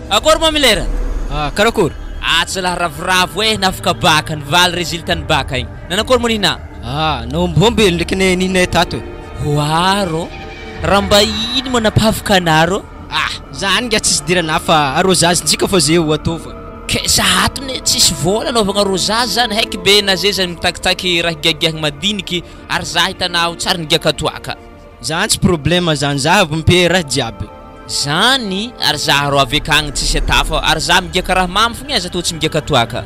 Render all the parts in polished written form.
Akory moa milera? Karakory? Atsalahy ravoravo nafaka baka nivaly résultat ny baka igny. Nanakory moa nina? Naombomby ndraiky ninay tato. Hoaro? Raha mba ino moa napahafaka anaro? Zany ngia tsisy dirana fa arrosazintsika fa zay ho ataova. Ke zato ne tsisy vola anaovagna arrosage zany haiky be na zay zany mitakitaky raha giagiahagna madiniky ary za hitanao tsara nigiaka toaka. Zany tsy problème zany za mpe raha jiaby. Zany ary za ro avekagny tsisy atafa ary za migiaka raha mamy fogna za tô tsy migiaka toaka.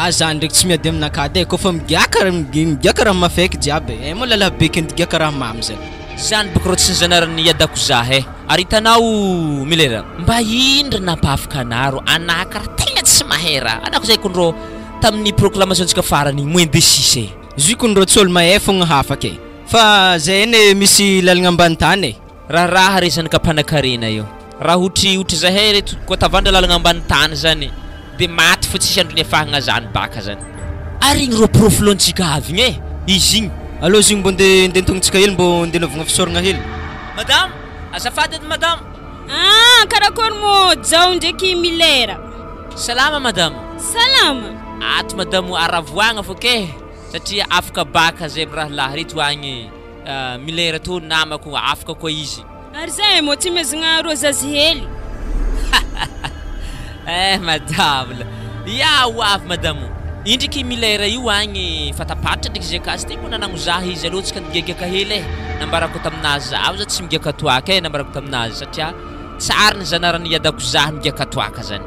Zany ndraiky tsy miady aminakady kofa migiaka raha mafaiky jiaby mo lalahy beky ndigiaka raha mamy zany. Zany boko rô tsy zanarany iadako za ary hitanao milera mba indra napahafaka anaro anaka raha tegna tsy mahera anako zay kondrô tamin'ny proclamation tsika farany moins de 6 zui kondrô tsy olo mahay fogna hafaka fa zay ne misy lalagna ambany tany raha resany kapanakarena io raha otry zahay reto koa tavandra lalagna ambany tany zany de maty fa tsisy andro niafahagna zany baka zany ary igny rô profilontsika avy igny izy igny allo zigny mbo nde tongotsika hely mbo nde naovagna fisoragna hely madame azafady edy madame karakory mo jao ndraiky milera salama madame salama ato madame aravoagna fô ke satria afaka baka zay raha lahy reto agny milera to namako afaka koa izy ary zay mo tsy mezagna rosazy hely madame ya hoavy madame indriky milera io agny fatapatra ndraiky zay kasy tegna nanagno za izy aloha tsika nigiagaka hely nambarako taminazy za tsy migiaka toaka nambarako taminazy satria tsara ny zanarany iadako za migiaka toaka zany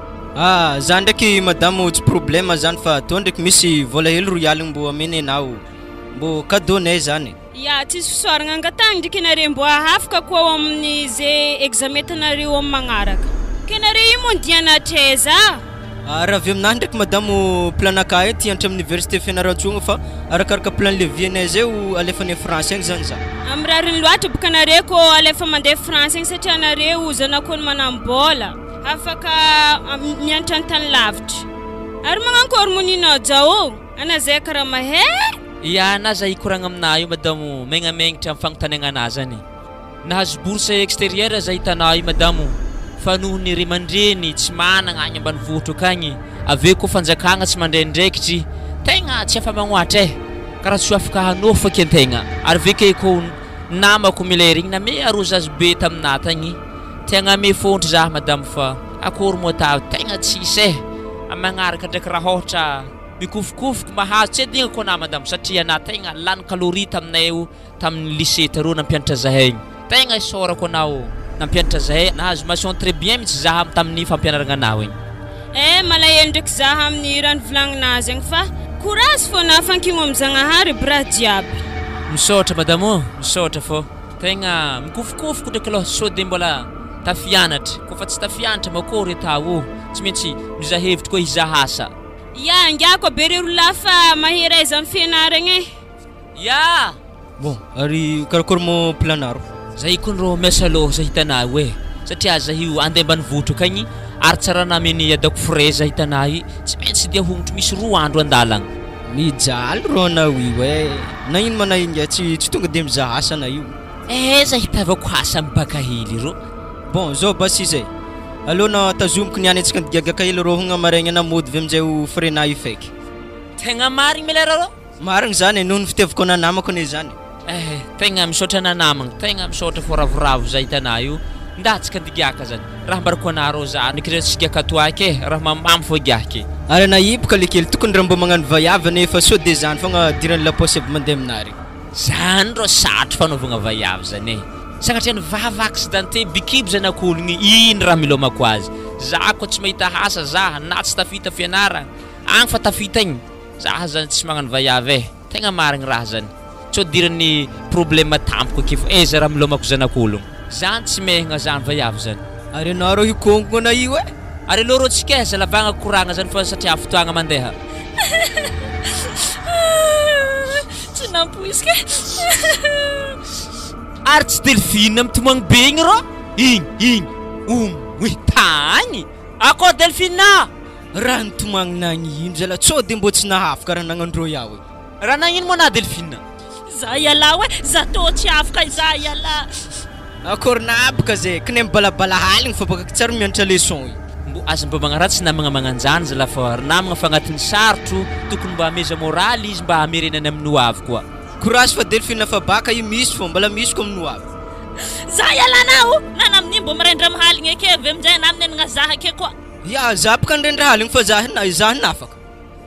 za ndraiky madame tsy problème zany fa to ndraiky misy vola hely royaly mbo ameny anao mbo cadeau-nay zany ya tsisy fisoaragna angatagny ndraiky nare mbo ahafaka koa amin'ny zay examen tanareo amin'ny magnaraka ke nare io mo ndianatreza raha avy aminahy ndraiky madame planaka ety antry amin'ny université fianarantsogna fa arakaraka plan levienay zay alefany français igny zany za amin'ny rariny loatra boka nare ko alefa mandeha français igny satria nareo zanakony manambola afaka mianatra antany lavitra ary magnankôry monina jao ana zay karaha mahay ya na za hikoragna aminahy io madame megnamegnatra amin'ny fagnontaniagna anazy zany nahazo bourse extérieure za hitanao io madame fa nohony ry mandreny tsy managna agny ambanivohitra akagny aveo koa fanjakagna tsy mandraindraikitry tegna tsy afa magnoatra karaha tsy afaka hanofaky antegna ary veke ko namako milera igny name arrosage be taminah tagny tegna me fontry za madame fa akory moa ta tegna tsisy magnaraka ndraiky raha ohatra mikofokofoky mahazo tsy adigna koa na madame satria na tegna lany calorie taminay io tamin'ny lycée tarô nampianatra zahay igny tegna isorako anao nampianatra zahay nahazo mention très bien mitsy zaha tamin'ny fampianaragna anao igny malahelo ndraiky zaha amin'ny raha nivolagninazy igny fa courage fô nahafankigno amin'ny zagnahary bra jiaby misaotra madame misaotra fô tegna mikofokofoko ndraiky aloha sode mbola tafianatra kofa tsy tafianatra makory atao tsy maintsy mizaha hevitry koa hizaha asa ya ngiako be rero lafa mahera izy amin'ny fianaragna ya bon ary karakory mo planaro zay kondro miasa aloha za hitanao satria za io andeha ambanivohitra akagny ary tsara nameny adako frais za hitanao tsy maintsy dia hongotry misy 2 andro andalagna mijaly ro anao io na ino mana inga tsy tonga de mizaha asa na io za hitavako asa mibaka hely ro bon zao basy zay alona tazomiko niany antsika ndiagaka hely ro hogna maraigna namody ve amin'izay ho frena io faiky tegna marigny milera ro marigny zany noho ny fitiavako nanamako ne zany tegna misaotra nanamagna tegna misaotra fô ravoravo za hitanao io ndatsika ndigiaka zany raha mbarako anaro za nikire tsy giaka toaky raha mamamy fô giaky ary naibaka lekely tokony raha mbo magnano vayava nefa so de zany fogna dirany laposy aby mandeha aminary zany ro satro fanaovagna vayava zany sagnatria ny vava accidenté bikiby zany akologny ino raha milomako azy za koa tsy mahita asa za na tsy tafita fianaragna agny fa tafita igny za zany tsy magnano vayava tegna marigny raha zany tsy dirany problème tampoko ake fa za raha milomako zanak'ologno zany tsy mehagna zany vayava zany ary anao ro ikongoko na io ary loro tsika zalavagna koragna zany fa satria fotoagna mandeha tsy nampoiska ary tsy delphine mitomagny be igny ro igny tagny ako delphine raha nitomagny nagny ino zala tsô de mbo tsy nahafaka raha nagnandro iaho raha nagnino moa na delphine za iala hoe za tô tsy afaka za iala akory nabaka zay kany mibalabala haligny fa baka tsara mianatra leçon io mbo aza mba magnaratsy namagna magnanjany zalafa namagna fa agnatin'ny sarotro tokony mba hameza moraly izy mba hamerenany amin'ny hoavy koa courage fa delphine fa baka io misy fô mbala misy ko amin'ny hoavy za ialanao nana amin'iny mbo mirendra mihaligny ake avy aminjay na aminenagna zaha ake koa ya za baka nirendra haligny fa za nafaka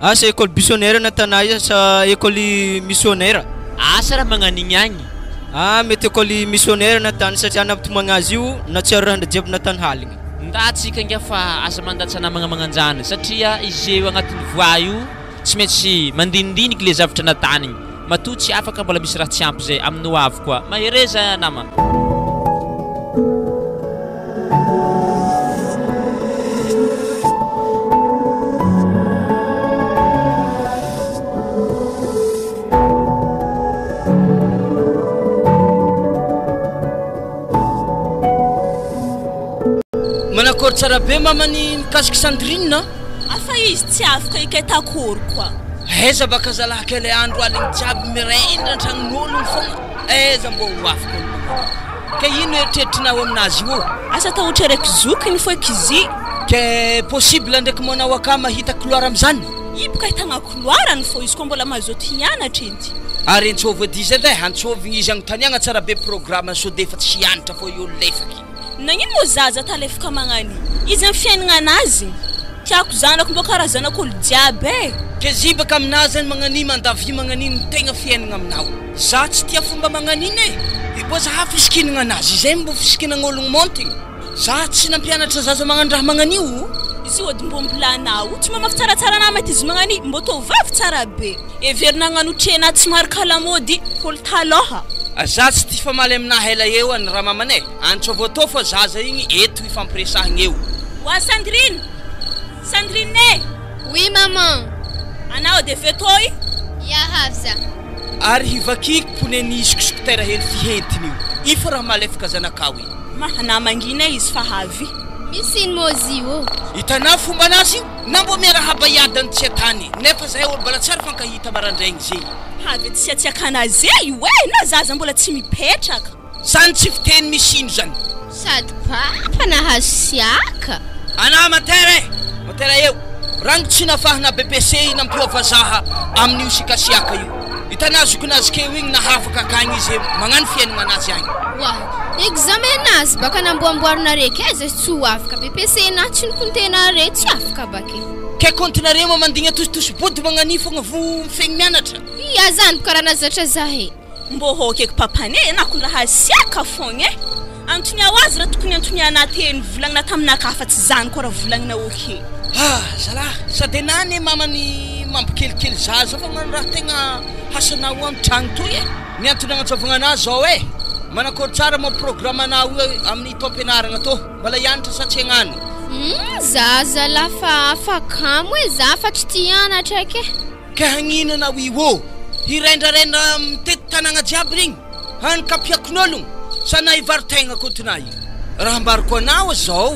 asa école buissonnaire natana sa école missionnaire asa raha magnanigny agny mety école missionnaire natany satria nampitomagna azy io na tsy ary raha jiaby natany haligny ndatsika ngia fa asa mandatsa namagna magnanjany satria izy eo agnatin'ny voix io tsy maintsy mandinindiniky le zavatra natanigny matoa tsy afaka mbola misy raha tsy ampy zay amin'ny hoavy koa mahereza nama manakory tsara be mamany mikasiky Sandrine afa izy tsy afaka iketakory koa aiza baka zalahy kely andro aligny jiaby mirendra antragnon'ologno fogna aiza mbo ho afaka ke ino eritreritrinao aminazy io asa ta ohatra raiky zokiny fo kizy ke possible ndraiky manao aka mahita couloir am'zany iboka hitagna couloirany fo izy koa mbola mazoto hianatra enti ary antsovy dizy edy antsovigny izy agnontaniagna tsara be programme so defa tsy hianatra fo io lefaky nagnino mo zaza talefaka magnany izy amin'ny fiainagna anazy tiako zanako mbo karazanak'olo jiaby ke zibaka aminazy any magnaniny mandavy magnaniny tegna fiainagna aminao za tsy tia fomba magnaniny ibo za fisikinagna anazy izay mbo fisikinagna montigny za tsy nampianatra zaza magnano raha magnanio izy ody mbo mbolanao tsy mamafy tsaratsara namety izy magnany mbo tovavy tsara be everina agnanotrena tsy marikala mody olo taloha za tsy tia famaly aminahy ela eo any raha mamanay antsovô tô fa zaza igny eto ifampiresahagna eo wa Sandrine oui maman anao de fetoy ya havza ary hivakiky poneny isikosokotera hely fihentiny io ifa raha malefaka zanakao io mahana mangina izy fa havy misy ino mozio hitanao fomba anazy io na mbo miarahaba iadany tsy atany nefa zahay olo bala tsara fankahita marandraigny zay havy tsiatsiakana zay we na zaza mbola tsy mipetraka zany tsy fiteny misy ino zany sady papa nahazo siaka ana matera eo rango tsy nafahana BPC nampiova zaha amin'io sikasiaka io hitanazy nazy keo igny nahafaka akagny izy magnano fiainagna anazy agny wa examen nazy baka namboamboarina reky aiza tsy ho afaka BPC na tsy nikontena re tsy afaka bake ke kontinare mo mandigna tositosy body magnani fogna vo mifegny mianatra ia zany karaha nazatra zahe mbo hokeky papane nako raha siaka fogna antony awazy raha tokony antoniana teny volagnina taminakafa tsy zany koa raha volagnina oke zalahy sady nany mamany mampikelikely zaza fa magnano raha tegna hasanao amin'ny tragno toy ny antony agnantsovagna anazy zao manakory tsara mo programme anao amin'ny tom-pianaragna to mbala hianatra sa tsy hagnano zaza lafa afakamo za fa tsy tia hianatra ke hagnino anao io hirendrarendra mitety tanagna jiaby regny hanikapiakon'ologno sa na hivarotegna kontona io raha ambariko anao zao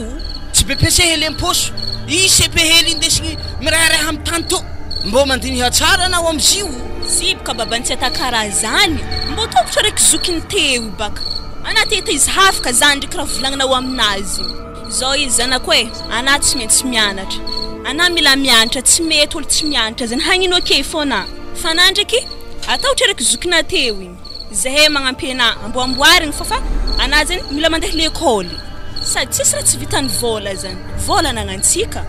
tsy BPC hely am-poso i CP hely indesigny mirairaha amin'ny tany to mbo mandiniha tsara anao am'zio ziboka babany tsy atakara zany mbo topotra raiky zokiny teo baka anateta izy hafaka zany ndraiky raha volagninao aminazy zao izy zanako ana tsy maintsy mianatra ana mila mianatra tsy mety olo tsy mianatra zany hagnino okay fona fa ana ndraiky ataotra raiky zokina teo igny zahay magnampy ana amboamboarigny fa ana zany mila mandeha l'école sady tsisy raha tsy vitany vola zany vola nagnantsika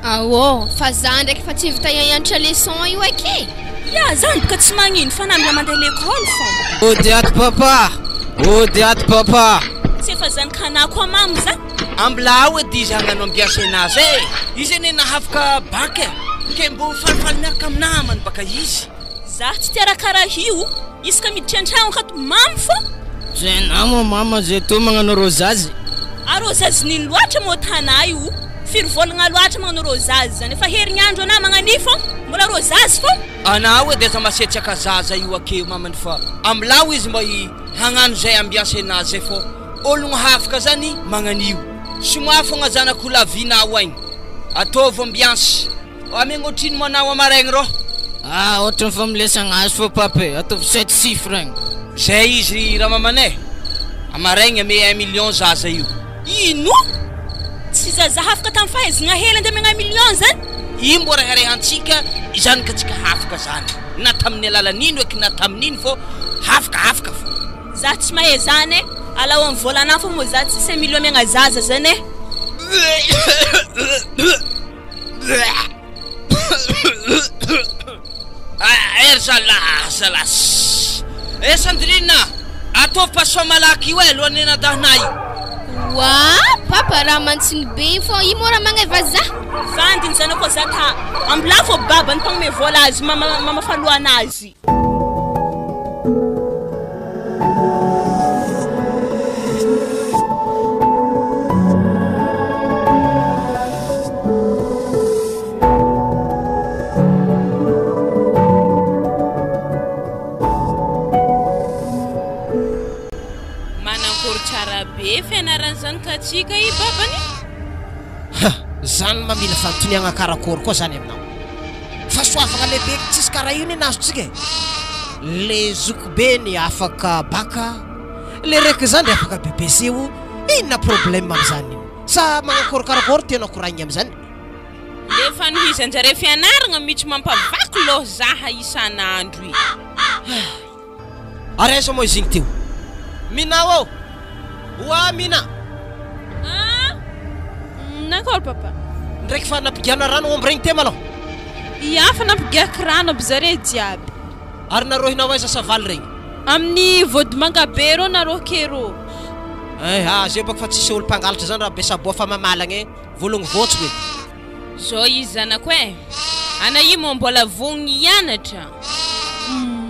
awo fa zany ndraiky fa tsy vita hianatra leçon io ake ya zany baka tsy magnino fa na mila mandeha l'école fomba ody ato papa tsy efa zany kanako amamo zany ambilao edy izy hagnano ambiasa anazy izy ene nahafaka baka ke mbo falifaly miaraka aminamany baka izy za tsy tia raha karaha io isaka miditra an-tragno kato mamy fo zay namo mama zay to magnano rosazy rosazy nino loatra mo tana io firy volagna loatra magnano rosazy zany efa herignandro ana magnani fo mbola rosazy fo anao edy aza masetsaka zaza io akeo mamany fa ambilao izy mba hagnano zay ambiasa anazy zay fo ologno hafaka zany magnanio somoa fogna zanako lavinao agny ataovy ambiansy amegnotrino manao amaregny ro ohatrany familesagna azy fo pape ataovy 7 chiffre agny zay izy raha mamanay amaraigny ame 1 million zaza io. Ino? Tsy zaza hafaka tamin'ny fahaizana hely ande ame 1 million zany? I mbo reharehantsika izany ka tsika hafaka zany. Na tamin'ny alalan'ino eky na tamin'ino fô hafaka fô. Za tsy mahay zany alao amin'ny volana fô mo za tsy 5 million megna zaza zany salas. Sandrina, ataovy pasoa malaky io alohan'ny nadahnay. Wa, papa raha mantsiny be fô i mora magnay vazaha. Vandiny zany koa za ta ambla fô baba ny tagnome vola azy mamafaloa anazy. Fianaran zany ka tsika i babany zany mamila fanontoniagna karakory koa zany aminao fa soafagna lehibe tsisy karaha io ny nazotsika le zokobeny afaka baka le raiky zany de afaka BBC io inona problème am'zany sa magnakory karakory tena koragny am'zany le fanohizanjare fianaragna mihitsy mampavaky loha zaha isan'andro i aresa moa izigny teo minao Wa mina. Nakor papa. Ndraiky fa nampigana rano ombregny tema aloha. Iafa nampigiaka rano aby zare jiaby. Ary narohinao aiza savaly regny? Amin'ny vodimanga be rô narô kero. Zay baka fa tsisy olo mpangalatra zany raha be saboa fa mamalagna vologno votsy hoe. Zao izy zanako ana i mo mbola vogny hianatra.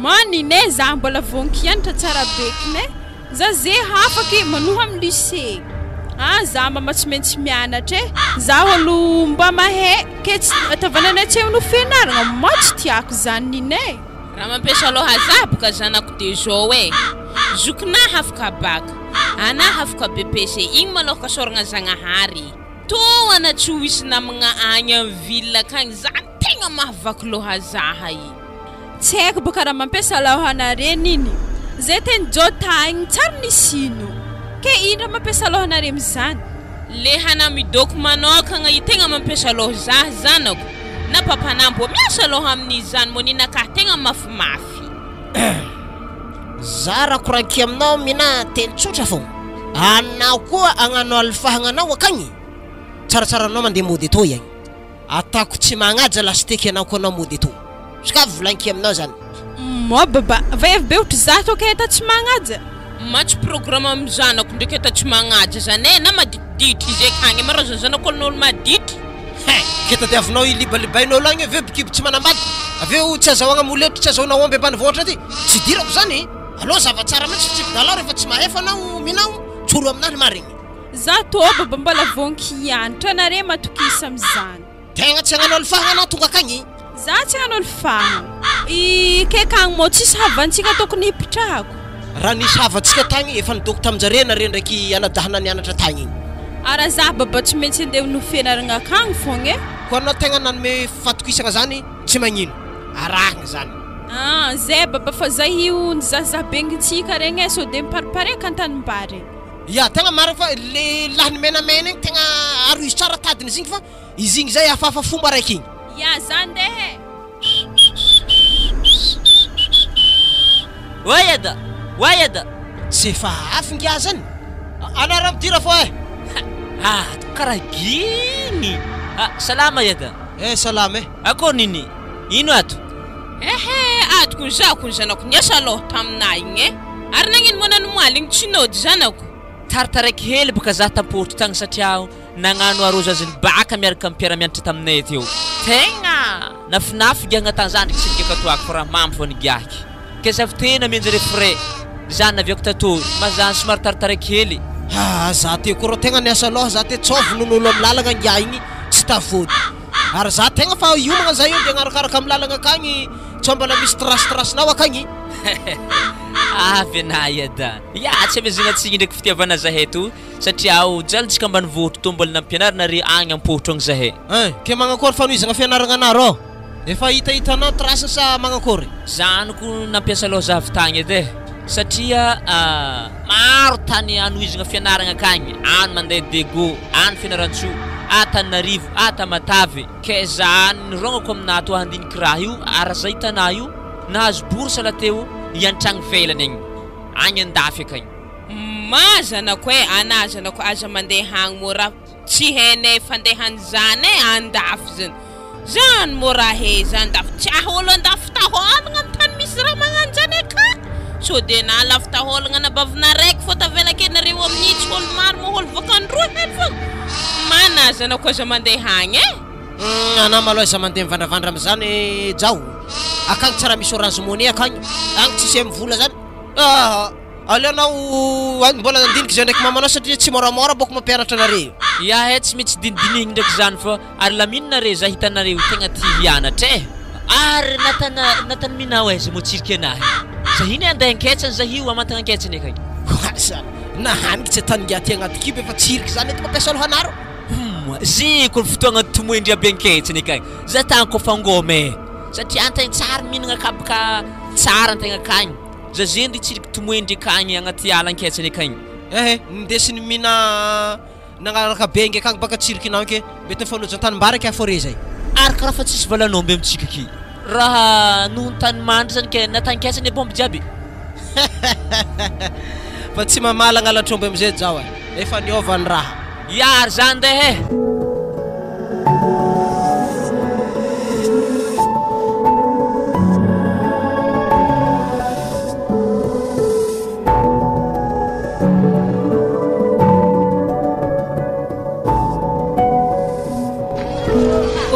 Manine za mbola vogny hianatra tsara bekine. Za ze hafaky manoha amin'ny lycée. Za mama tsy maintsy mianatra za olo mba mahay ke atavanana tsy no fianaragna matsy tiako zany nine. Raha mampiasa loha za boka zanako déjà zokona hafaka baka ana hafaka BPC igny maloka soragna Zagnahary toana tsy hoisy namagna agny amin'ny ville akagny za tegna mahavaky loha zaha i tsy haiko boka raha mampiasa lohanare niny zay teny jotagny tsara ny sino ke indra mampiasa lohanare mizany le hanamidoko manokagna i tegna mampiasa loha zaha zanako na papanambo miasa loha amin'izany monina ka tegna mafimafy Zara koranky aminao mina teny tsotra fô anao koa agnano alfahagnanao akagny tsaratsara anao mandeha mody to igny atako tsy magnaja lasteky anao koa anao mody to ska volanky aminao zany mo baba be ohatra za to ke ta tsy magnaja match programme am zanako ndraiky ta tsy magnaja zany na maditidity izy akagny maro zanako n'olo madity keta diavinao i libalibainao agny ave bikiby tsy manambady aveo tsy azahoagna moletry tsy azahoana omby ambany voatra ty tsy dirako zany alo zavatsara mihitsy fitsipidalao rehefa tsy mahefa anao minao tsoro aminany marigny za to baba mbola vonky hianatra nare matokisa am'izany tegna tsy agnano alfahagna anao tonga akagny za tsy agnano alfahagna i kekagny mo tsisy havantsika tokony hipitrahako raha nisy havantsika tagny efa nidoko taminjare nare ndraiky anadahana nianatra tagny igny ara za baba tsy maintsy andeha no fianaragna akagny fogna ko anao tegna nanome fatokisagna zany tsy magnino arahagna zany zay baba fa za io nizazabengintsika regny so de miparipareka antanimbary ya tegna marigny fa le lahiny menamena igny tegna aro izy tsara tadiny izy igny fa izy igny zay hafahafa fomba raiky igny ya zany dehe wayada tsy efa afingia zany anara midira fo karaha giny salama yada salama ako nini ino ato atoko zako ny zanako niasa loha taminay igny ary nagnino mo nanomaligny tsy nody zanako taritaraiky hely boka za tampotro tagny satria nagnano arozaziny baka miaraka ampiaramianatra taminay teo tegna nafinafy giagna tagny zandriky sy nigakatoako fa raha mamy fo nigiaky ke zavy tena mianjare frais zany naviako tato mazany somary taritaraiky hely za te koa tegna niasa loha za te tsôvy non'olo amin'ny lalagna ngia igny tsy tafody ary za tegna fa iomagna za io de agnarakaraka amin'ny lalagna akagny tsômbana misy trastrasinao akagny avy anay ada ya tsy amezagna tsigny ndraiky fitiavana zahay to satria jalantsika ambany vohotro to mbola nampianarana re agny ampohotro agny zahay ke magnakory fanohizagna fianaragna anarô efa hitahitanao trasa sa magnakory zanako nampiasa loha zavy tagny edy satria maro tany anohizagna fianaragna akagny any mandeha Dego any Fianarantsoa Antananarivo Tamatavy ke zany nirognako aminato handiniky raha io ara zay tanà io nahazo bourse lateo iantragno velany agny agny andafy akagny mazanako anazanako aza mandeha agny mora tsy hainay fandehany zany andafy zany zany mora he zany dafy tsy aholo andafy taholagna amin'ny tany misy raha magnano zany aka so de na lafy taholagna nabavina raiky fô tavelakenareo amin'ny tsy olo maro moholo vakandroa hely fô manazanako aza mandeha agny ana maloha iza mandeha mivandravandra am'izany jao akagny tsy raha misy orange money akagny agny tsisy am'vola zany aleonao agny mbola andiniky zay ndraiky mamanao satria tsy moramora boko mampianatra anareo iahe tsy mitsy dinidinigny ndraiky zany fa ary laminonareo za hitanareo tegna tia hianatra ary natany minao aiza motsiriky anahy zahiny andeha anketsany zahio amantagna anketsany akagny asa nahaniky tsy atanyngaty agnaty kibo efa tsiriky zany ety mampiasa lohanaro ziko fotoagna tomoindry aby anketsany akagny za tagny kofa ngome satria antegna tsara mihinagna kabaka tsara antegna akagny za zendry tsiriky tomoindry akagny agnaty ala anketsany akagny ndesiny mina nagnaraka bengy akagny baka tsirikinao ke mety mifanojantanimbara ke afore zay ary karaha fa tsisy valanomby amitsika aky raha nohony tany mandry zany ke natanketsany e bomby jiaby fa tsy mamala gnalatromby amizay jao efa niovany raha iary zany ndehe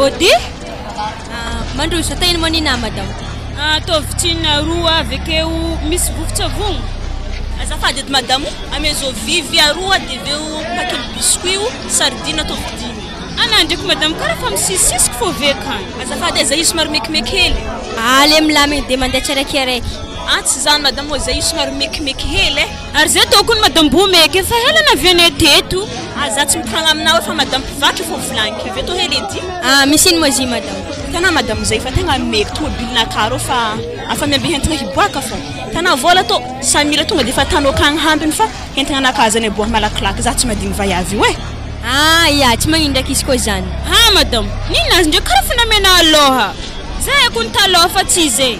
Ody? Mandroso tainy manina madame. Tovitsinina roa avekeo misy vovon-tsavogno. Azafady edy madame, amezo vivy aroa de veo paquet biscuit sardine tovidiny. Ana ndraiky madame karaha fa misisisiky fô vekany. Azafady zay somary mekimeky hely. Ale milamigny de mandeha tsiraikaraiky. Tsy zany madame zay somary mekimeky hely ary zay tokony madame Bomeky efa hela navianay teto. Za tsy mitragna aminao fa madame mpivatra fô volaniky avy eto hely edy. Misy ino moa zy madame? Tana madame zay fa tegna meky tomobilinà karo fa afa miamby hentigna hiboaka fô. Tana vola to samira tonga de fa tanao kagny hambiny fa hentigna nakazany aboah malakilaky za tsy madigny vaiavy io ia tsy magnino ndraiky izy koa zany. Madame, ninazy ndraiky karaha fa namena aloha. Zay akony taloha fa tsy zay.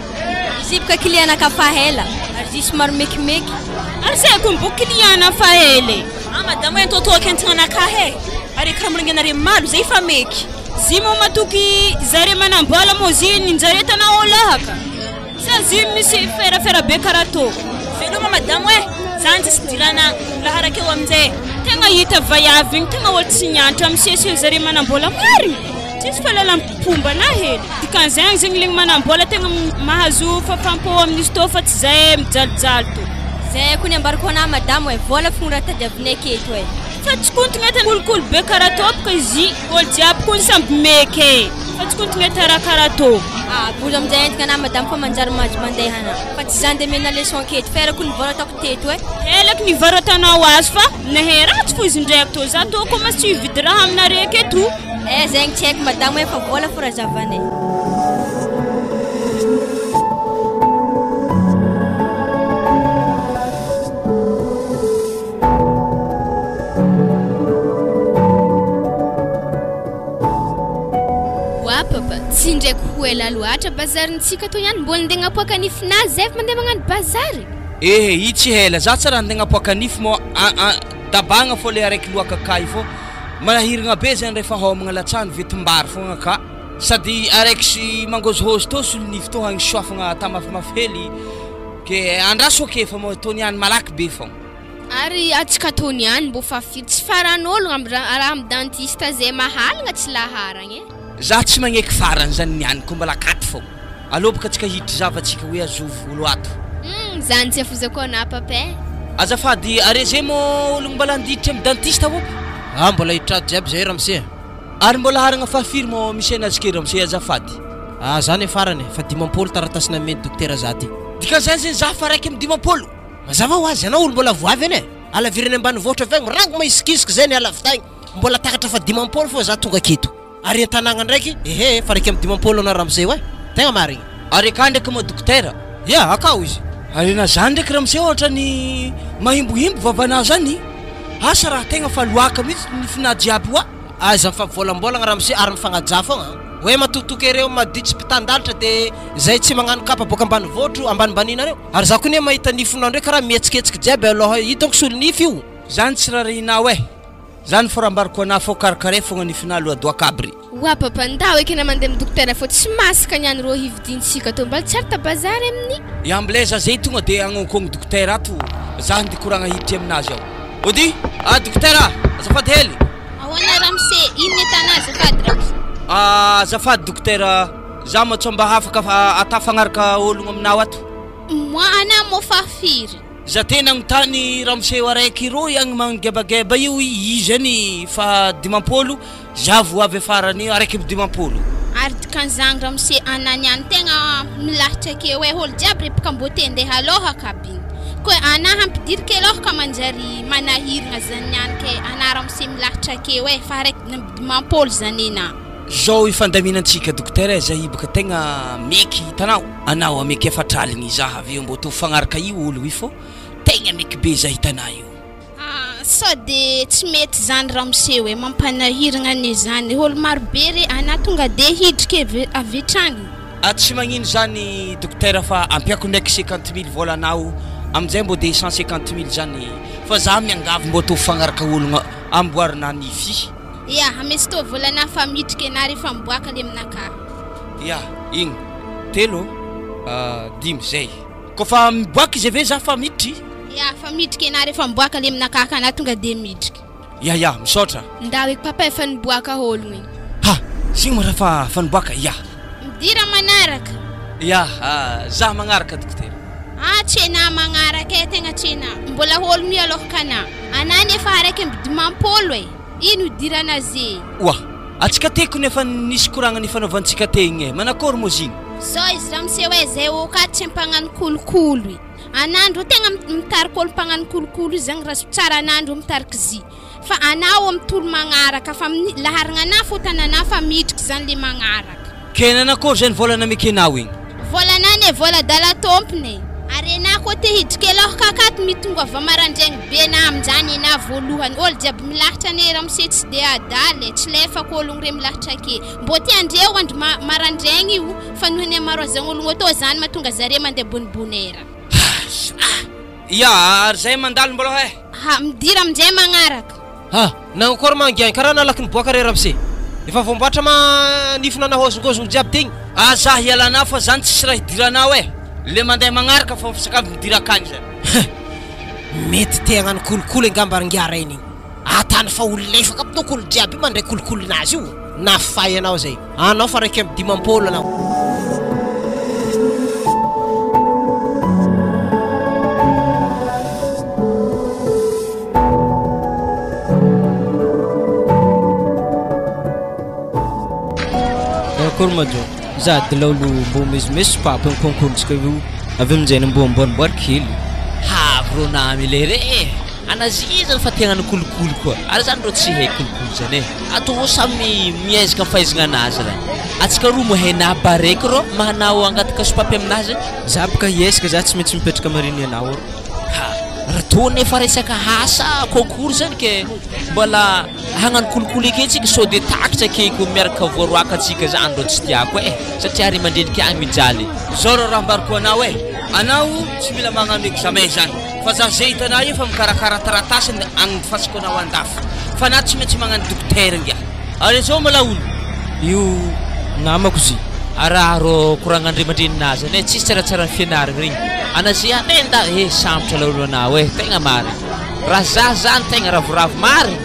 Izy baka kiliana ka fa hela ary izy somary mekimeky. Ary zay akony boka kiliana fa hely. Madame entotoaky hentigna nakahe ary karaha molonganare malo zay fa meky. Zy mo matoky zare manambola mo zy ninjare tanao lahaka. Sa zy misy ferafera be karaha tô. Veloma madame zany tsy dirana laharakeo aminjay. Tegna hita vaiavy igny tegna olo tsy nianatra misesy zare manambola marigny. Tsisy fahalalam-pomba na hely. Dikan'izay zegny legny manambola tegna mahazo fafampo amin'izy tô fa tsy zay mijalijaly tô. Zay kony ambarako ana madame vola fogna raha tadiavinay aketo fa tsy kontigna tany kolokolo be karaha tô baka izy olo jiaby kony samby meky fa tsy kontigna tara karaha tô. Bola aminjay entigna ana madame fa manjary mahazo mandeha ana fa tsy zany de mena leçon aketo fa erako nivola ataoko teto Elaky nivarotanao azy fa nahe ratsy fô izy ndraiky tô za tô komasy tsy hividy raha aminare aketo. Zegny tsy haiko madame fa vola fô raha zavanay. Papa, tsy ndraiky ho ela loatra bazarintsika tô ihany mbola ndeha napoaka nifinazy zay fa mandeha magnano bazary. I tsy hela za tsy raha ndeha napoaka nify mo dabagna fô le araiky loaka kay fô manahiragna be zany rehefa homagna latsany vetimbary fogna ka sady araiky sy mangozohozy tô solo nify tô hagny soafagna tamafimafy hely ke andraso ake fa mo tô niany malaky be fogna. Ary atsika tô niany mbo fa firy tsy faran'ologna raha amin'ny dentiste zay mahalagna tsy laharagna za tsy magneky farany zany niany ko mbala katy fogna alô baka atsika hiditry zavatsika hoe azovo olo ato. Zany tsy afozako ana papa azafady are zay mo ologno mbala andiditra amin'ny dentiste ho mbola hitrady jiaby zay ramse ary mbola haragna fafiry mo misy anazy ramse azafady zany farany fa 10 taratasina mety dokotera za ty dikan'izany zany za fa raiky amin'ny 10 mazava ho azy anao olo mbola voavy ane alavirany ambany vohatra avy agny rango maisikisiky zay ny alavitagny mbola takatra fa 10 fô za tonga aketo ary an-tanagna ndraiky fa raiky amin'ny 10 ana ramse tegna marigny ary aka ndraiky mo dokotera akao izy arena zany ndraiky ramose ohatra ny mahimbohimbo vavana zany asa raha tegna fa loaka mihitsy ny finajiaby wa aza mifavolambolagna ramose ary mifagnaja fogna hoe matotoky ireo maditsy mpitandalatra de zay tsy magnano kapa boka ambany votro ambanibaninareo ary za koa ne mahita nifonao ndraiky raha mihetsiketsika jiaby aloha hitako solonify io zany tsy raha rehinao zany forambariko anah fô karakare fogna nifina aloha doakabry wa papa ndao ekena mandeha amin'ny dokotera fô tsy masaka niany rô hividintsika to mbala tsara tabazary amin'ny iambleza zay tonga de agnonkogno dokotera ato za ndikoragna hiditry aminazy ao ody dokotera azafady hely ahoana ramose ino netana azafady ramose azafady dokotera za matsomba hafaka atafagnaraka ologno aminao ato moana mo fafiry za tena agnontany ramose araiky roy agny mangebageba io izy any fa 10 za vo avy farany araiky 10 ary dikan'izany ramose ananiany tegna milahatra ake hoe olo jiaby repaka mbote ndeha aloha kabiny koa ana hampidirika aloha manjary manahirigna zany niany ke ana ramose milahatra ake hoe fa araiky 10 zany ena zao ifandaminantsika dokotera za ibaka tegna meky hitanao anao ameky efatraligny za avy mbo to fagnaraka io olo io fô tegna meky be za hitanao io so de tsy mety zany ramose hoe mampanahiragna ny zany olo marobe re ana tonga de hidriky avetrany tsy magnino zany dokotera fa ampiako ndraiky 50 000 volanao amizay mbo de 150 000 zany fa za miangavy mbo to fagnaraka ologno amboarina nify ya amesy to volana fa midriky ana rehefa miboaka le aminaka ya igny 3 5 zay kofa miboaka izy ave za fa miditry ya fa midriky ana rehefa miboaka le aminaka kana tonga de midriky ya misaotra ndao eky papa efa niboaka ologno igny ha signy mara fa niboaka ya midira manaraka ya za magnaraka dokotera tsena magnaraka tegna tsena mbola ologno io aloha kana anany efa araiky ambidimampolo e ino dirana ze wa atsika teko nefa nisy koragna ny fanaovantsika tegny manakory mo zigny so izy ramose hoe zay okaty tsy mpagnano kolokolo anandro tegna mitarika olo mpagnano kolokolo zagny raha tsara anandro mitariky zy fa anao amitolo magnaraka fa laharigna ana fotanana fa midriky zany le magnaraka kena nakory zany volana mekenao igny volanany vola dala tompony ary ana koa te hidriky aloha kakato mitonga avy marandraigny be na aminjany ena voalohany olo jiaby milahatra ane ramose tsy de adaly tsy lefako ologno re milahatra ake mbo te andreo andro marandraigny io fa nohony maro azagny ologno atao zany mahatonga zare mandeha bonibonera ya ary zay mandalo mbaloha midira aminjay magnaraka nagnakory mangiany karaha nalaky niboaka re ramose efa vomboatra nifina nahozongozogno jiaby tegny za hialana fa zany tsisy raha hidiranao le mandeha magnaraka fa sakavy midira akagny zany mety te hagnano kolokolo angamba ringiara iny atany fa olo lefaka bitoko olo jiaby mandray kolokolonazy io nafay anao zay anao fa raiky amin'ny 10 anao kormajo za dalaolo mbo mesmes papa konkontsika io avy aminjay mbo amboarboarika hely bro namy le re anazizany fa tegnano kolokolo koa ary zany ro tsy hay kolokolo zany atao samy miezaka fahaizagna anazy raha atsika roa mahay nabaraiky ro mahanao angataka sopapy aminazy za baka hiezaka za tsy maintsy mipetraka mariny anao raha to nefa resaka asa concours zany ke mbola hagnano kolokolo eky tsika so de takitra akeko miaraka voaroaka atsika zany ro tsy tiako satria ary mandreniky agny mijaly zao raha mbariko anao anao tsy mila magnano examen zany fa za zay hitanao io fa mikarakara taratasy agny fasiko anao andafy fa na tsy maintsy magnano dokotera ngia ary zao mala olo io namako zy araha ro koragn'andriamandreninazy any tsisy tsaratsara ny fianaragna regny anazy anenda sambotra laolo anao tegna mary raha za zany tegna ravoravo mary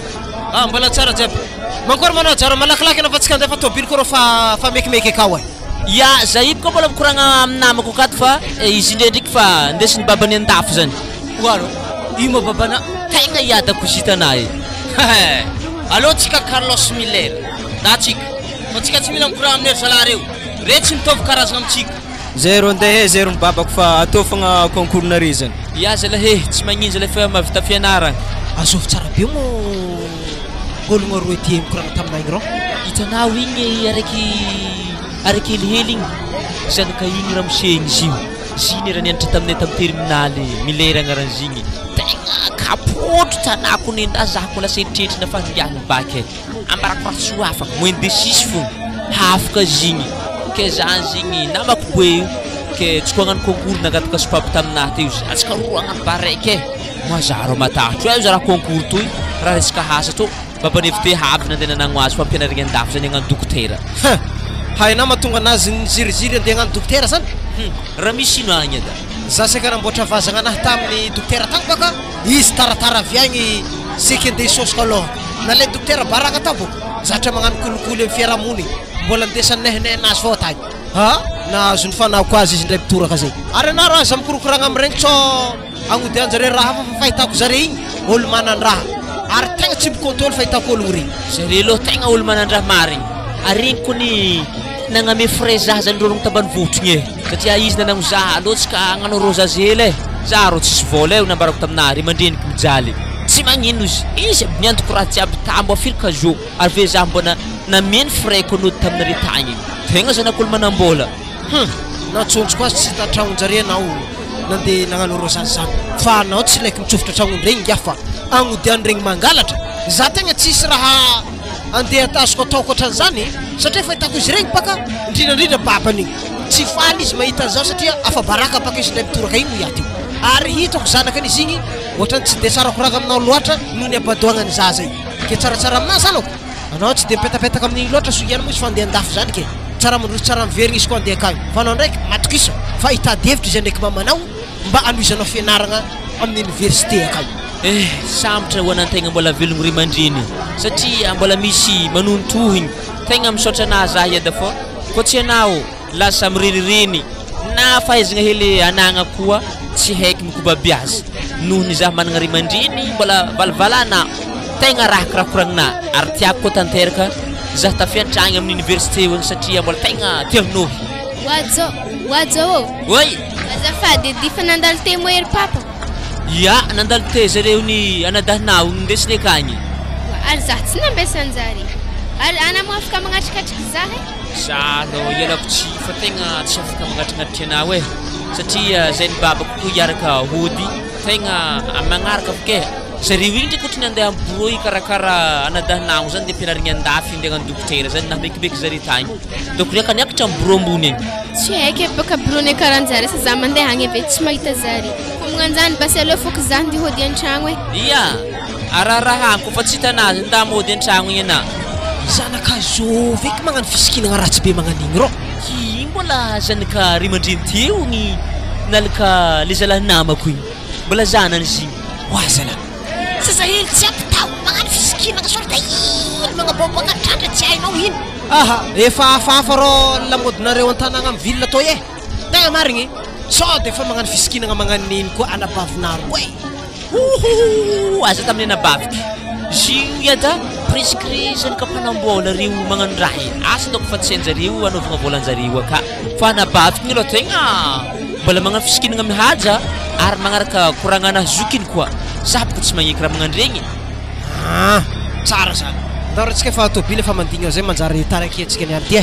mbola tsara jiaby mankory manao jara malakilaky anao fa tsika andefa tobily koa ro fa mekimeky akao ya za io koa mbola mikoragna aminamako akato fa izy indrendriky fa ndesiny babany andafo zany waro imo babana tegna hiadako izy hitanahy aloha tsika Carlos Miller datsika fa tsika tsy mila mikoragna amin'ny zalary eo re tsy mitovy karazagna amitsika zay ro andeha zay ro babako fa atao fogna concours nare zany ya zalahy tsy magninjy la fa mavita fianaragna azovy tsara be mo ologno roy ty mikoragna taminay ro hitanao igny araiky helihely igny zanaka igny ramose igny izy io ziny raha nianatra taminay tamin'ny terminaly mileragna ran'zigny tegna kapotro tanako nendra zahako mbola seritreritra fa niany baky ambarako raha tsy ho afaka moins de 6 fo hafaka zigny ke zany zigny namako boe ke tsy ko hagnano concours nagataka sopapo taminahy teo atsika roa hagnano baraiky mazaro matahotro eo za raha concours toy raha resaka hasa to babanevite havy nandeha nanagno azy fa ampianarigny andafy zany hagnano dokotera hainao mahatonga anazy niziriziry andeha hagnano dokotera zany raha misy ino agny eda za saika namboatra vazagna anahy tamin'ny dokotera tagny baka izy taratara avy agny seky andeha isosika aloha na le dokotera baraka tao boka zatra magnano kolokolo amin'ny fiarahamony mbola andesannehinay anazy fao tagny nahazo ny fanahiko azy izy indray mitoraka zay ary anao raha za mikorokoragna amin'iregny tsô agnody anjare raha fa fahitako zare igny olo manan-draha ary tegna tsy mikontrôly fahitako ologno regny zare aloha tegna olo manan-draha marigny aregniko ny nagname frais zah zany rorogno tambany votrogny satria izy nanagno zah alohatsika agnano rosa zely za ro tsisy vola nambarako taminahy ry mandreniky mijaly tsy magnino izy miantoko raha jiaby tambo afirika zo ary ve zah mbona nameny frais konody taminare tagny tegna zanak'olo manam-bola natsonjoko azy tsy tatragnonjare anao nandeha nagnano rosa zany fa anao tsy laiky mitsofotra tragnondregny gafa agnodian'iregny mangalatra za tegna tsisy raha andeha atazoko ataoko ohatran'izany satria fahitako izy regny baka indrindrandrindra baban'igny tsy faly izy mahita an'izao satria afa baraka baka izy indray mitoraka igny no iaty io ary hitako zanakanizy igny ohatrany tsy de tsara koragna aminao loatra noho ny abadoagnany za zay ke tsaratsara aminahy zanako anao tsy de mipetapetaka amin'igny loatra so ihany moa izy fa andeha andafy zany ke tsara mandroso tsara miverigny izy koa andeha akagny fa anao ndraiky matokisa fa hitady hevitra izy ndraiky mamanao mba anoizanao fianaragna amin'ny université akagny sambotra ho anantegna mbola velogno ry mandreny satria mbola misy manontohigny tegna misaotra anahy zah eda fô ko tsy anao lasa mirenireny na fahaizagna hely anagna koa tsy haiky mikobaby azy noho ny zah managna ry mandreny mbola valavalana tegna raha kirakoragninahy ary tiako koa tanteraka zah tafiantragny amin'ny université ony satria mbola tegna tianohy wadzo oy azafady edy fa nandalo temo ery papa ya nandalo te zareo ny anadahinao ndesiny akagny ary zah tsy nambesanjare ary anamo afaka magnatrikatriky zah za lo ialako tsy fa tegna tsy afaka magnatrignatritry anao satria zay ny babako koa hiaraka hody tegna magnaraka avake zareo igny ndraiky ohatrany andeha amin'ny bureau ikarakara anadahinao zany de ampianarigny andafy ndeha hagnano dokotera zany na mekimeky zare tagny donc riaka niakatra amin'ny bureau ambony egny tsy haiky baka bureau-ny karanjare sa za mandeha agny ave tsy mahita zare ko magnanjany basy aleo foka zah ndeha hody an-tragno ia araharahako fa tsy hitanazy nda mody an-tragno igny ana zanaka zovy eky magnano fisikinagna ratsy be magnan'igny rô i mbola zanaka ry mandreny teo ny nalaka le zalahy namako igny mbola zanany izy igny oazala zaza hely tsy ampy tao magnano fisikinagna sorta ino magnaboboaka trandra tsy hainao ino efa hafahafa rô lamodinareo an-tanagna amin'ny ville atao tegna marigny sao de fa magnano fisikinagna magnan'iny koa anabavinaro aza tamin'ny anabaviky zio iada prescrit zany ka mpanambola reo magnano raha asa doko fa tsy hainjareo anaovagna volanjareo aka fa anabaviky igny aloha tegna mbola magnano fisikinagna mihaja ary magnaraka koragnanahy zokiny koa za boko tsy magneky raha magnano regny tsara zany ndao ratsika efa tobily efa mandigna zay manjary taraky antsika ny ardy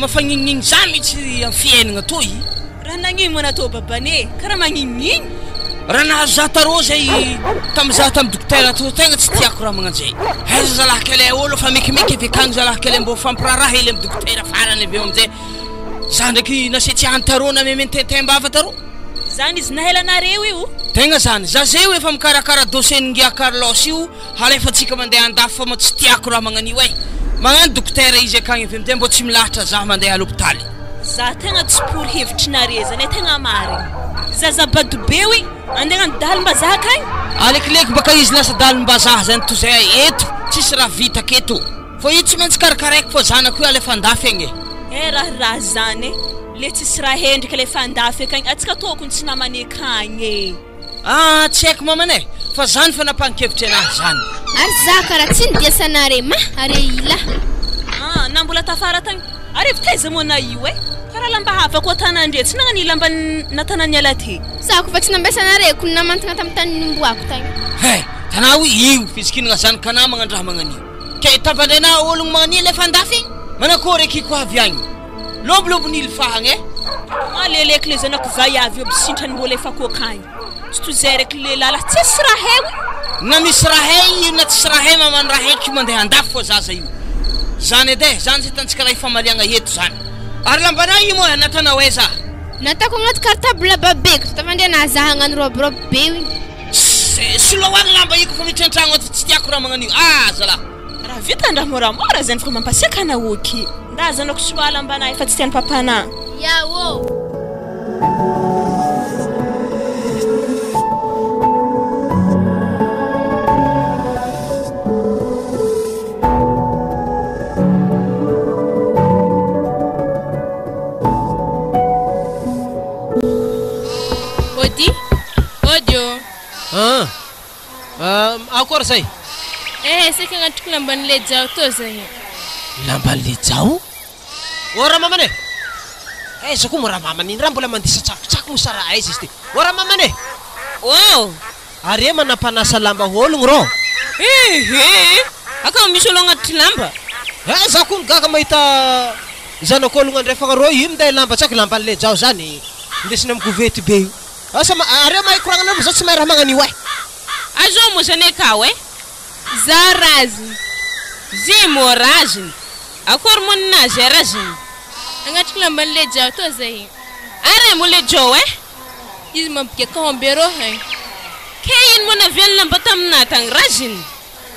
mafagnigninigny za mihitsy amin'ny fiainagna toy raha nagnino mana tô babane karaha magninigny raha nahazo za tarô zay tamin'ny za tamin'ny dokotera to tegna tsy tiako raha magnanjay aiza zalahy kely olo fa mekimeky avy akagny zalahy kely mbo fampiraraha hely amin'ny dokotera farany avy eo amizay za ndraiky nasetiahany tarô na mementetembava tarô zany izy nahelanareo io tegna zany za zay o efa mikarakara dossier-ngia Carlos io halefatsika mandeha andafy fa mo tsy tiako raha magnan'io magnano dokotera izy akagny avy amizay mbo tsy milahatra za mandeha l'hôpitaly za tegna tsy pour hevitry nare zany tegna marigny zaza badobe io andeha dalim-bazaha akagny alekileky baka izy lasa dalim-bazaha zany to zay eto tsisy raha vita aketo fa io tsy maintsy karakaraiky fô zanako io alefa andafy agny raha zany le tsisy raha hendrika alefa andafy akagny atsika tokony tsy namany akagny tsy haiko mamane fa zany fa napanikevitry anazy zany ary za karaha tsy nidiasanare ma are ila na mbola tafara tagny ary taiza moana io karaha lamba hafa koa tanandre tsy nagnany lamba natanany alaty sako fa tsy nambesanareko ny namantagna tamin'ny tany nimboako tagny tanaho io fizikinagna zanakana magnano raha magnanio ke tavandrana ologno magnanio le fandafy manakory akiko avy agny lobolobo nilfahagny maleleko le zanako vaiavy io bisintrany mbola efa kokagny tsy tozereko le lala tsisy raha na misy raha io na tsisy raha mamano raha eky mandeha andafy fo zaza io zany edy zany zay tantsika raha ifamaliagna eto zany ary lambana io moa natana hoe za natako agnaty cartable babeko tavandriana zaha hagnano roberobe be io soloagny lamba iko fa mitrantragno ato tsy tiako raha magnanio zala raha vitandraha moramora zany fa mampasiaka na oky nda zanako soa lambana efa tsy tiany papana yaô akory zay sika agnatriko lamban'le jao tô zay lamban'le jao ora mamane za koa mo raha mamany iny raha mbola mandisa tsakotsako mosara aiza izy ty ora mamane are manampanasa lamba ologno ro aka misy olo agnaty lamba za koa gaga mahita zanako ologno andrefagna ro io minday lamba tsako lamban'le jao zany indesiny amin'ny govety be io are mahay koragnana mo zao tsy mahay raha magnanio azo mo zany akao za raziny zy mo raziny akory mo ninazy raziny agnatriko lamban'le jao tô zay are mo le jao izy mampiaka hombero haigny ke ino mo naviany lamba taminah tagny raziny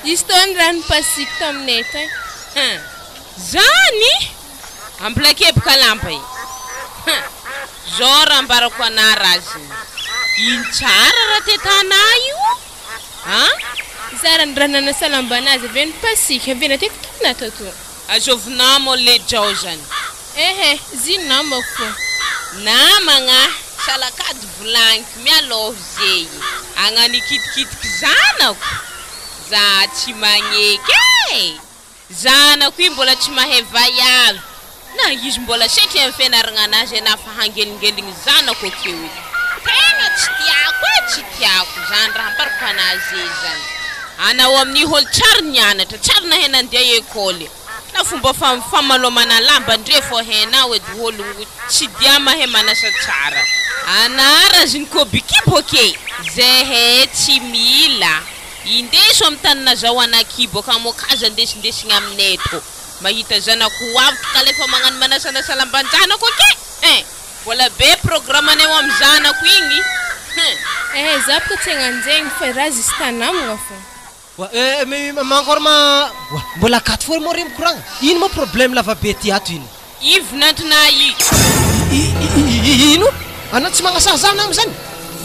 izy tô ny rano pasiko taminay tagny zany amblakebaka lamba i zao raha ambarako ana raziny ino tsara raha tetana io zara ny raha nanasa lambanazy avy ny pasika avy na tekitokina tato azovina mo le jao zany zy namako fo namagna salakady volagniko mialoha zey agnano kitikitiky zanako za tsy magneky zanako io mbola tsy mahay vaiavy na izy mbola setry amin'ny fianaragna anazy nafa hangelingeligny zanako akeo tegna tsy tiako zany raha amparako anazy zany anao amin'ny holo tsary nianatra tsary nahay nandeha ekôly na fomba famalomana lamba ndre fo hainao edy ologno tsy dia mahay manasa tsara anara ziny kobikibo ke zahay tsy mila indeso amin'ny tanina zao anakibo ka mokaza ndesindesigny aminay to mahita zanako avy ka lefa magnano manasanasa lambanjanako ke wala be programme anay amin'ny zanako igny za baka tsy agnanjegny fa raha izy tanamagna fo mankôry mbola akaty fo mo remy koragna ino mo problème lava be ty ato ino vinantona ino anao tsy magnasaha zana amy zany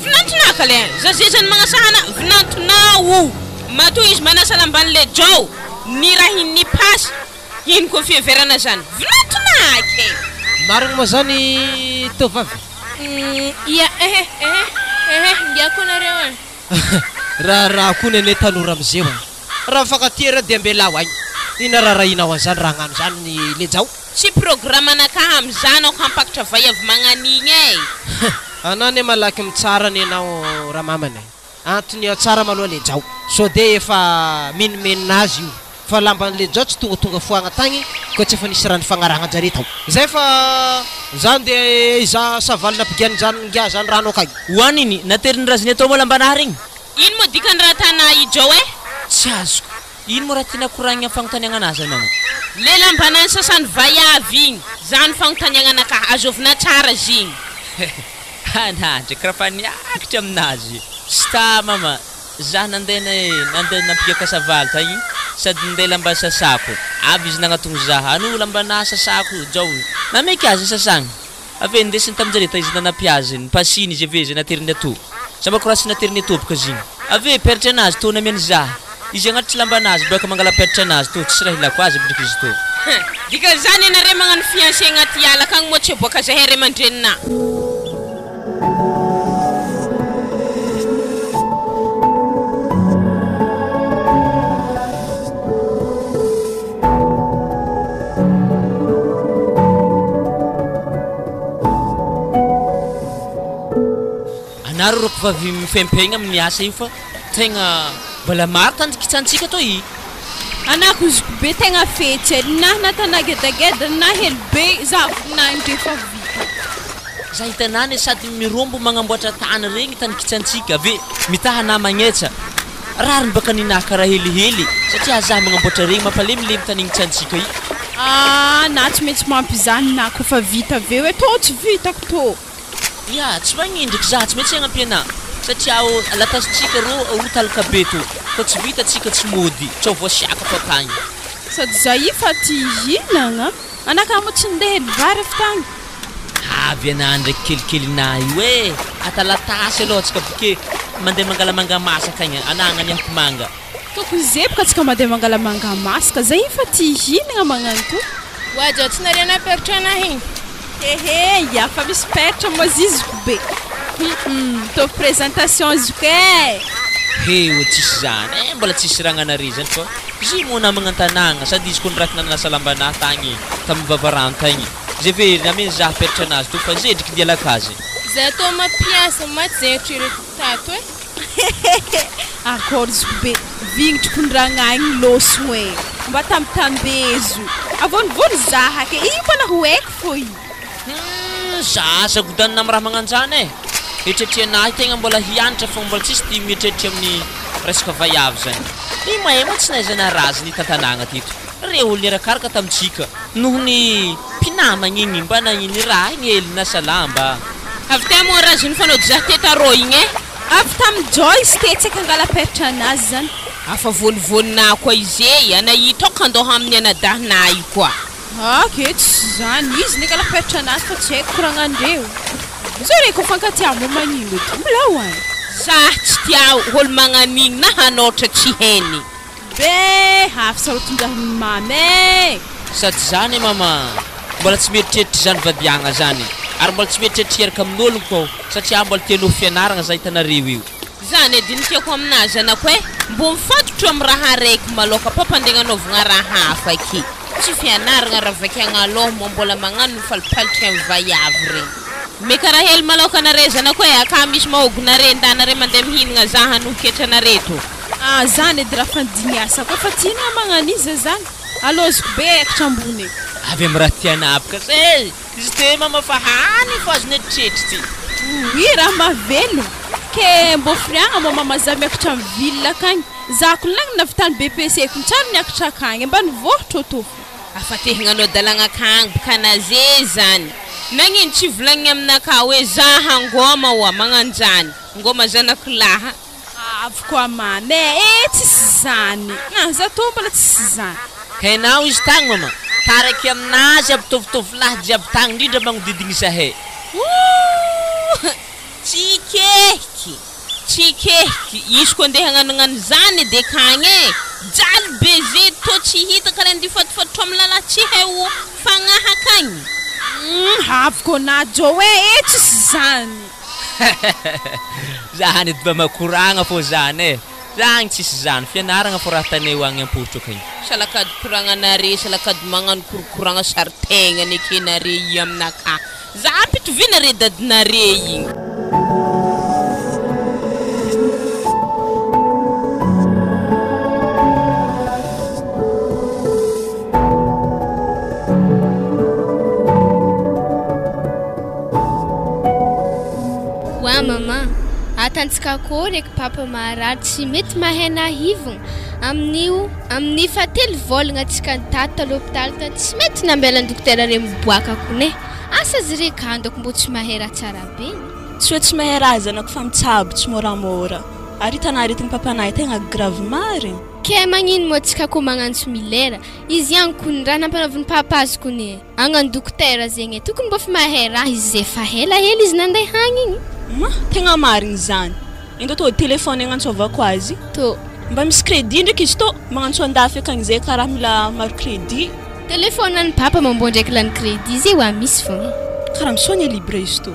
vinantona ka le zazezany magnasahana vinantonao mato izy manasa lamban'le jao ny raha hinny pasy ino koa fiheverana zany vinantona ke marigny moa zany tovavy ngiako nareo raha koa nene tanora amizeo raha mifakatiera dia ambelao agny ina raha inao an'izany raha agnano zany le jao tsy programme anaka amizanako hampakatra vaiavy magnanigny anane malaky mitsara nenao raha mamany antony tsara maloha le jao so de efa minimeninazy io fa lamban'le jao tsy tonga foagna tagny koa tsy efa nisy rano fagnaragna jare tao zay fa zany de iza savalina pigiany zany ngia zany rano akagny hoaniny nateriny raziny atao moa lambanahy regny ino mo dikany raha tana ijao tsy azoko ino mo raha tiana koragny fagnontaniagna anazy mama le lambanany sasany vaiavy igny zany fagnontaniagna anaka azovina tsara zigny anandraky raha fa niakatra aminazy sta mama za nandeha nampigaka savaly tagny sady nandeha lamba sasako avy izy nagnatongo za ano lambanahy sasako jao nameky azy sasagny avy ndesiny taminjare ta izy nanapiazy pasiny izy avy izy nateriny ato sambako raha sy nateriny atobaka zigny avy peritra anazy to namiany za izy agnatitry lambanazy baka mangala peritra anazy to tsisy raha ilako azy bidraka izy to dika zany anare magnano fiancé agnaty ala kagny moa tsy aboaka zahay ray aman-drenina Anaro roko vavy mifempegna amin'ny asa io fa tegna mbola maro tandrikitsantsika to i. Anako zoko be tegna fetsy na natanagedageda na hely be zavona indrefa vita. Za hitanany sady mirombo magnamboatra tany regny tandrikitsantsika ave mitaha namagnetra. Rariny baka ninaka raha helihely satria za magnamboatra regny mampalemilemy tanignitsantsika i. Na tsy maintsy mampizany na kofa vita aveo e to tsy vitako to. Ya, tsy magnindriky za tsy maintsy agnampina satria latasitsika ro talaka be to. Fa tsy vita tsika tsy mody, tsy voasiaka fa tagny. Sady za i fa ty hihinagna, anakamo tsy ndeha vary tagny. Avy ana ndraiky kelikely na io e, ata latasy aloha tsika bike mandeha mangala manga masaka agny, anagnany ampimanga. Toko zebaka tsika mandeha mangala manga masaka, za i fa ty hihinagna magnano to. Wajo tsy narena peratra anahy. Ya fa misy peratra mo zizoko be. To présentation zoko e. Heo tsisy zany, mbola tsisy ragnanare zany fa zy mo namagna an-tanagna sady izy koa niraky nanasa lambanahy tagny tamin'ny vavarano tagny. Zay very nameny za peratra anazy to fa zedriky dialakazy. Za to mampiasa matsentry reto tato e. Akôry zoko be, vignitry kondragnagny loso e. Mba tambezo. Avonivony zahake, i mbola ho haiko fo i. Za sagodanina amin'ny raha magnanjany e. Eritreritry anahy tegna mbola hianatra fa mbola tsisy tia mieritreritry amin'ny resaka vaiavy zany. I mahay mo tsy naizana razy ny tantanagna teto. Re olo nirakaraka tamitsika noho ny mpinamagna igny mba nagniny raha igny hely nasa lamba. Avy tamo razony fanao za tetarô igny e. Avy tam Joyce tetsaka angala peratra anazy zany. Afa vonivonina koa izy e, anahita kandoha amin'ny anadahinay koa. Ke tsy zany izy nikala peratra anazy fa tsy haiko koragnandreo. Zare ko fankatiamo magnino to mlawan. Za tsy tia olo magnanigny na hanotra tsy heny. Be hafsa rotondrahiny mamy. Sady zany mama, mbola tsy mieritreritry zany vadiagna zany. Ary mbola tsy mieritreritry eraka amin'ologno koa satria mbola te aloha fianaragna za hitanareo io. Zany ediny tiako aminazy anako e, mbo mifatotro amin'ny raha araiky maloka papandeha anaovagna raha hafa aky. Tsy fianaragna raha vakiagna aloha mo mbola magnano mifalipalitry amin'ny vaiavy regny. Meka raha hely maloka narezana koa e, aka misy mahogona ndanare mandeha mihinagna za hanoketrana to. Zany edy raha fandiniasa koa fa tiana magnaniza zany. Aloziko be ekatra ambony. Avy amin'ny raha tianapaka zay. Izy te mama fa hany fa azo netitretry ty. I raha mavelo. Ke mbo friagna mo mama za miakatra amin'ny ville akagny. Za kolagny navitany BPC ko tsara niakatra akagny mba nivohitra to. Afa tehignanao dalagna akagny bokanaze zany. Nagnino tsy volagny aminaka hoe za hangoma wa magnanjany. Ngoma zanakolaha. Avy koa mane, tsisy zany. Za to mbola tsisy zany. Hainao izy tagny mama, taraky aminazy aby tovitovy lahy jiaby tagny indrindra magnodidigny zahay. Tsikehiky, izy koa ndeha hagnanognano zany de kagny e. Jaly beze to tsy hita karaha ndi fatifatotro amin'ny lala tsy hay fagnaha kagny. Avy koa na jo e, tsisy zany. Zany edy mba makoragna fô zany e. Zany tsisy zany, fianaragna fô raha taneo agny am-porotro akagny. Salakady koragnanare, salakady magnano korokoragna sartegna nekenare i aminaka. Za pitovinare dadinare igny. Wa mama, atantsika akory eky papa maharary tsy mety mahay nahivogna. Amin'ny fatelo vôlagna atsika nitato l'hôpital ta tsy mety nambela dokotera re miboaka kone. Asa zire kandako mbo tsy mahay raha tsara be. Tsy hoe tsy mahay raha zanako fa mitsabo tsy moramora. Ary hitanao aretin'ny papanay tegna grave marigny. Ke magnino mo atsika ko magnano similera. Izy ihany kony raha nampanaoviny papazy kone. Agnano dokotera zegny e. Tokony mbo fa mahay raha izy zay fa hela izy nandeha hagny igny. Tegna marigny zany. Indo to telefone agnansovako azy. To. Mba misy crédit ndraiky izy to magnantso andafy akagny zay karaha mila maro crédit. Telefone any papa mambo ndraiky lany crédit zay wa misy fogna. Karaha misoigna libre izy to.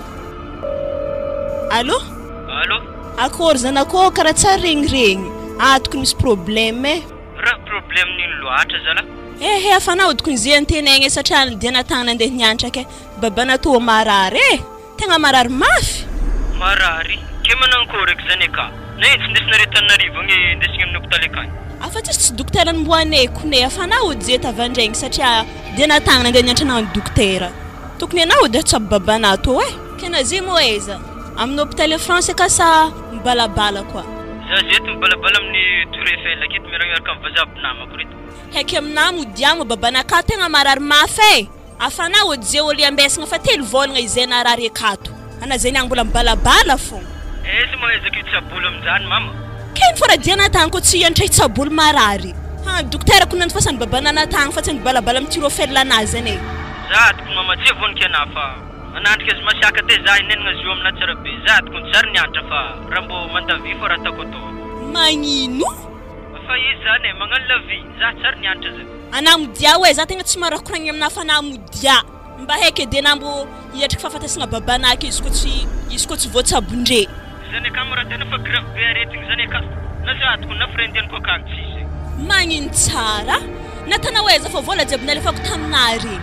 Allô? Allô? Akory zanako karaha tsara regny. Tokony misy problème e. Raha problème nino loatra zala? Afanao tokony zay antenegny satria diana tagna nandeha nianatra ke babana to marary e. Tegna marary mafy. Marary? ke manankory eky zany eka na etsy ndesinareo ny ndesigny amin'ny hôpitaly akany afa tsy dokotera nimboanay kone afana ody tavandraigny satria dia natagna andeha niantrana ny dokotera tokony anao ody tsabo babana to kena zay moeza amin'ny hôpitaly France ka sa mibalabala koa za zeto mibalabala amin'ny Tour Eiffel aketo miaraka amin'ny vazabo namako reto heky aminamo diamo babana ka tegna marary mafy afana ody zay olo ambesagna fa telo volagna izay narary akato ana zay niagny mbola mibalabala fo sy moezaka itsabolo amin'izany mama keny fora dia natagna ko tsy hiantray tsabolo marary dokotera ko nantifasany babana natagna fa tsy mibalabala amin'ny Tour Eiffel anazy ane za tokony mama tsy vonika ana fa anandrika azy masiaka te za inenagna zo amina tsara be za tokony tsary nianatra fa raha mbo mandavy fa raha atako atao magnino fa izy zany magnano lavie za tsary nianatra zay anamodia hoe za tegna tsy marakoragny amina fa namodia mba heky edy nambo hiatriky fahafatesagna babanaka izy ko tsy voatsabondre zany ka mara tena fa grave be aretigny zany ka na za tokony na friendiany ko akagny tsisy magnino tsara natana hoe za fa vola jiaby nalefako taminary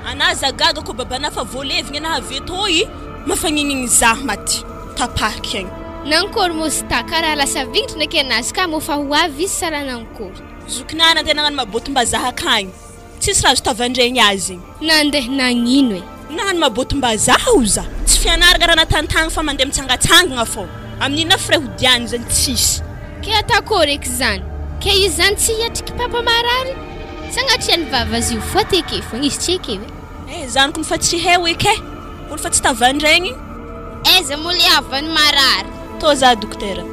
ana zagaga ko babana fa volevigny ana avetoy mafagnigny za maty tapaky agny nankory mosta karaha lasa vingitry ndraiky anazy ka mofa ho avy izy sara nankory zokinana tena nagnano mabotim-bazaha akagny tsisy raha azo tavandraigny azy nandeha nagnino nagnano mabotim-bazaha oza tsy fianaragna raha natantagna fa mandeha mitsangatsangagna fô amin'ina fray hodiany zany tsisy ke atakory eky zany ke izy zany tsy hiatriky papa marary sagnatria ny vava azy io foateke fo izy tsy eke zany ko fa tsy he eke olo fa tsy tavandraigny eza moa le avany marary to za dokotera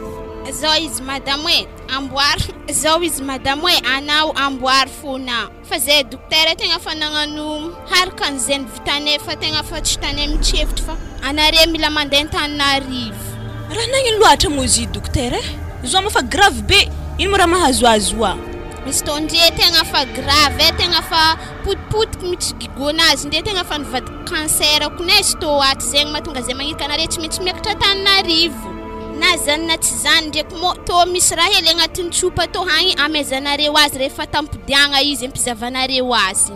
zao izy madame hoe amboary zao izy madame hoe anao amboary fona fa zay dokotera tegna fa nagnano haraka an'izay vitanay fa tegna fa tsy tanay mitsefitra fa anare mila mandeha Antananarivo raha nagnino loatra moa izy dokotera zo ma fa grave be ino mo raha mahazoazoa misy tondre tegna fa grave tegna fa potipotiky mitsigigona azy nde tegna fa nivady cancer konay sy to aty zegny mahatonga zay magnirika anare tsy maintsy miakatra Antananarivo na zany na tsy zany ndraiky mo to misy raha hely agnatin'ny tsopa to hagny amezanareo azy rehefa tampodiagna izy ampizavanareo azy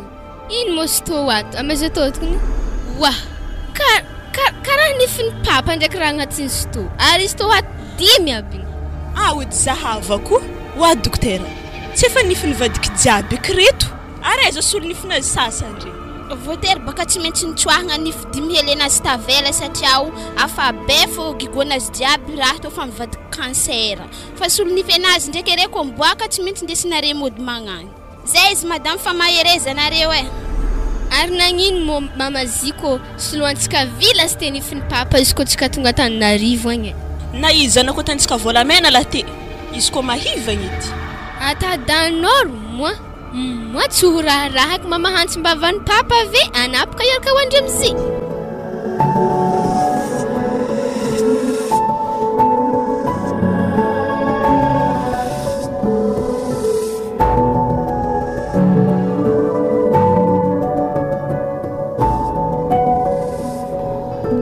ino mo sy to ato ameza to tokony wa karaha nifiny papa ndraiky raha agnatin'ny sto ary izy to ato 10 aby ody zahavako wa dokotera tsy efa nifiny vadiky jiaby kreto ary azo solo nifina sasany regny voatery baka tsy maintsy nitsoahagna nify 10 hely anazy tavela satria afa be fo gigonazy jiaby raha to fa mivadiky cancer fa solo nify anazy ndraiky ere ko mboaka tsy maintsy ndesinare mody magnany zay izy madame fa maherezanareo ary nagnino mo mama ziko soloantsika vila sy te nifiny papa izy ko tsika tonga Antananarivo agny na izy anako tantsika volamena lahate izy ko mahivagny edy ata danor moi tsy ho raharahaka mamahantsy mbavany papa ve anapaka iaraka ho andremzy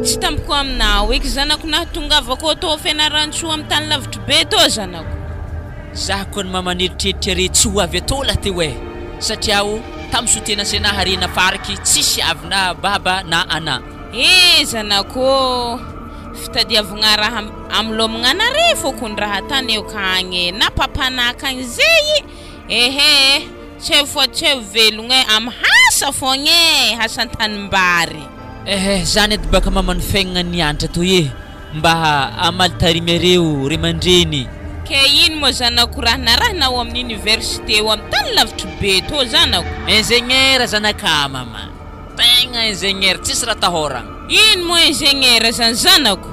tsy tampoko aminao eky zanako nahatongavako atao fianarantsoa amin'ny tany lavitry be to zanako za koa ny mamaneritreritra re tsy ho avy atao laha teo satria tamin'ny sotena sena harena fariky tsisy avina baba na ana zanako fitadiavagna raha amilomagna anare fokony raha tany eo kagny na papanaka agny zay tsy velogna amin'ny hasa fogna hasan-tanimbary zany edy baka mamany fiaignana nianatra to mba amalitarimy re mandreny ke ino mo zanako raha narahana amin'ny université amin'ny tany lavitry be to zanako ingénieur zanaka mama tegna ingénieur tsisy raha tahoragna ino mo ingénieur zanako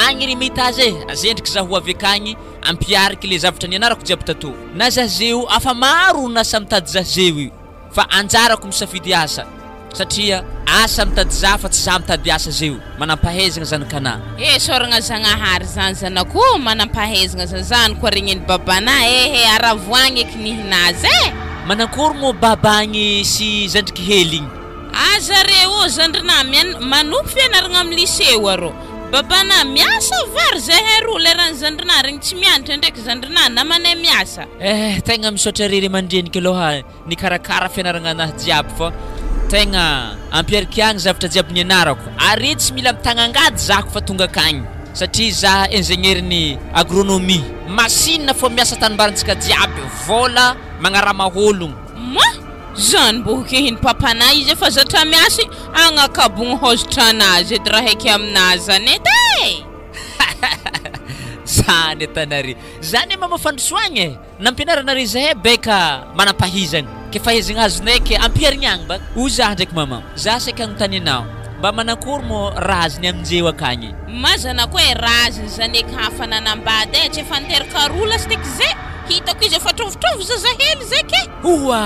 agny ry mitazy azendriky za ho avy akagny ampiariky le zavatra nianarako jiaby tato na za zeo afa maro nasa mitady za zeo io fa anjarako misafidy asa satria asa mitady za fa tsy za mitady asa zeo manampahezagna zanakana soragna zagnahary zany zanako manampahezagna zany koa regneny babana aravoagny eky nihinazy manankory mo babagny sy zandriky hely igny azareo zandrina manompo fianaragna amin'ny lycée arô babana miasa vary zay hero leran'ny zandrina regny tsy mianatra ndraiky zandrina namanay miasa tegna misaotra rery mandreniky aloha nikarakara fianaragna anahy jiaby fa tegna ampiariky agny zavatra jiaby nianarako ary tsy mila mitanangady zako fa tonga akagny satria za ingénieur-ny agronomie machine fo miasa tanimbarantsika jiaby vola magnarama-ologno zany mbo hokehiny papana izy efa zatra miasy agnakabogny hozitra anazy edy raha haiky aminazy any edy zany etanare zany mama fandrosoagny nampianaranare zahay beka manam-pahizagna ke fahizagna azonay ke ampiarigny agny ba o za ndraiky mama za saika agnontany anao mba manakory mo raziny aminjeo akagny mazana koa raziny zany eky hafananambady tsy efa niteraka rola stiky zay hitako izy efa trovitrovo zazahely zay ke oa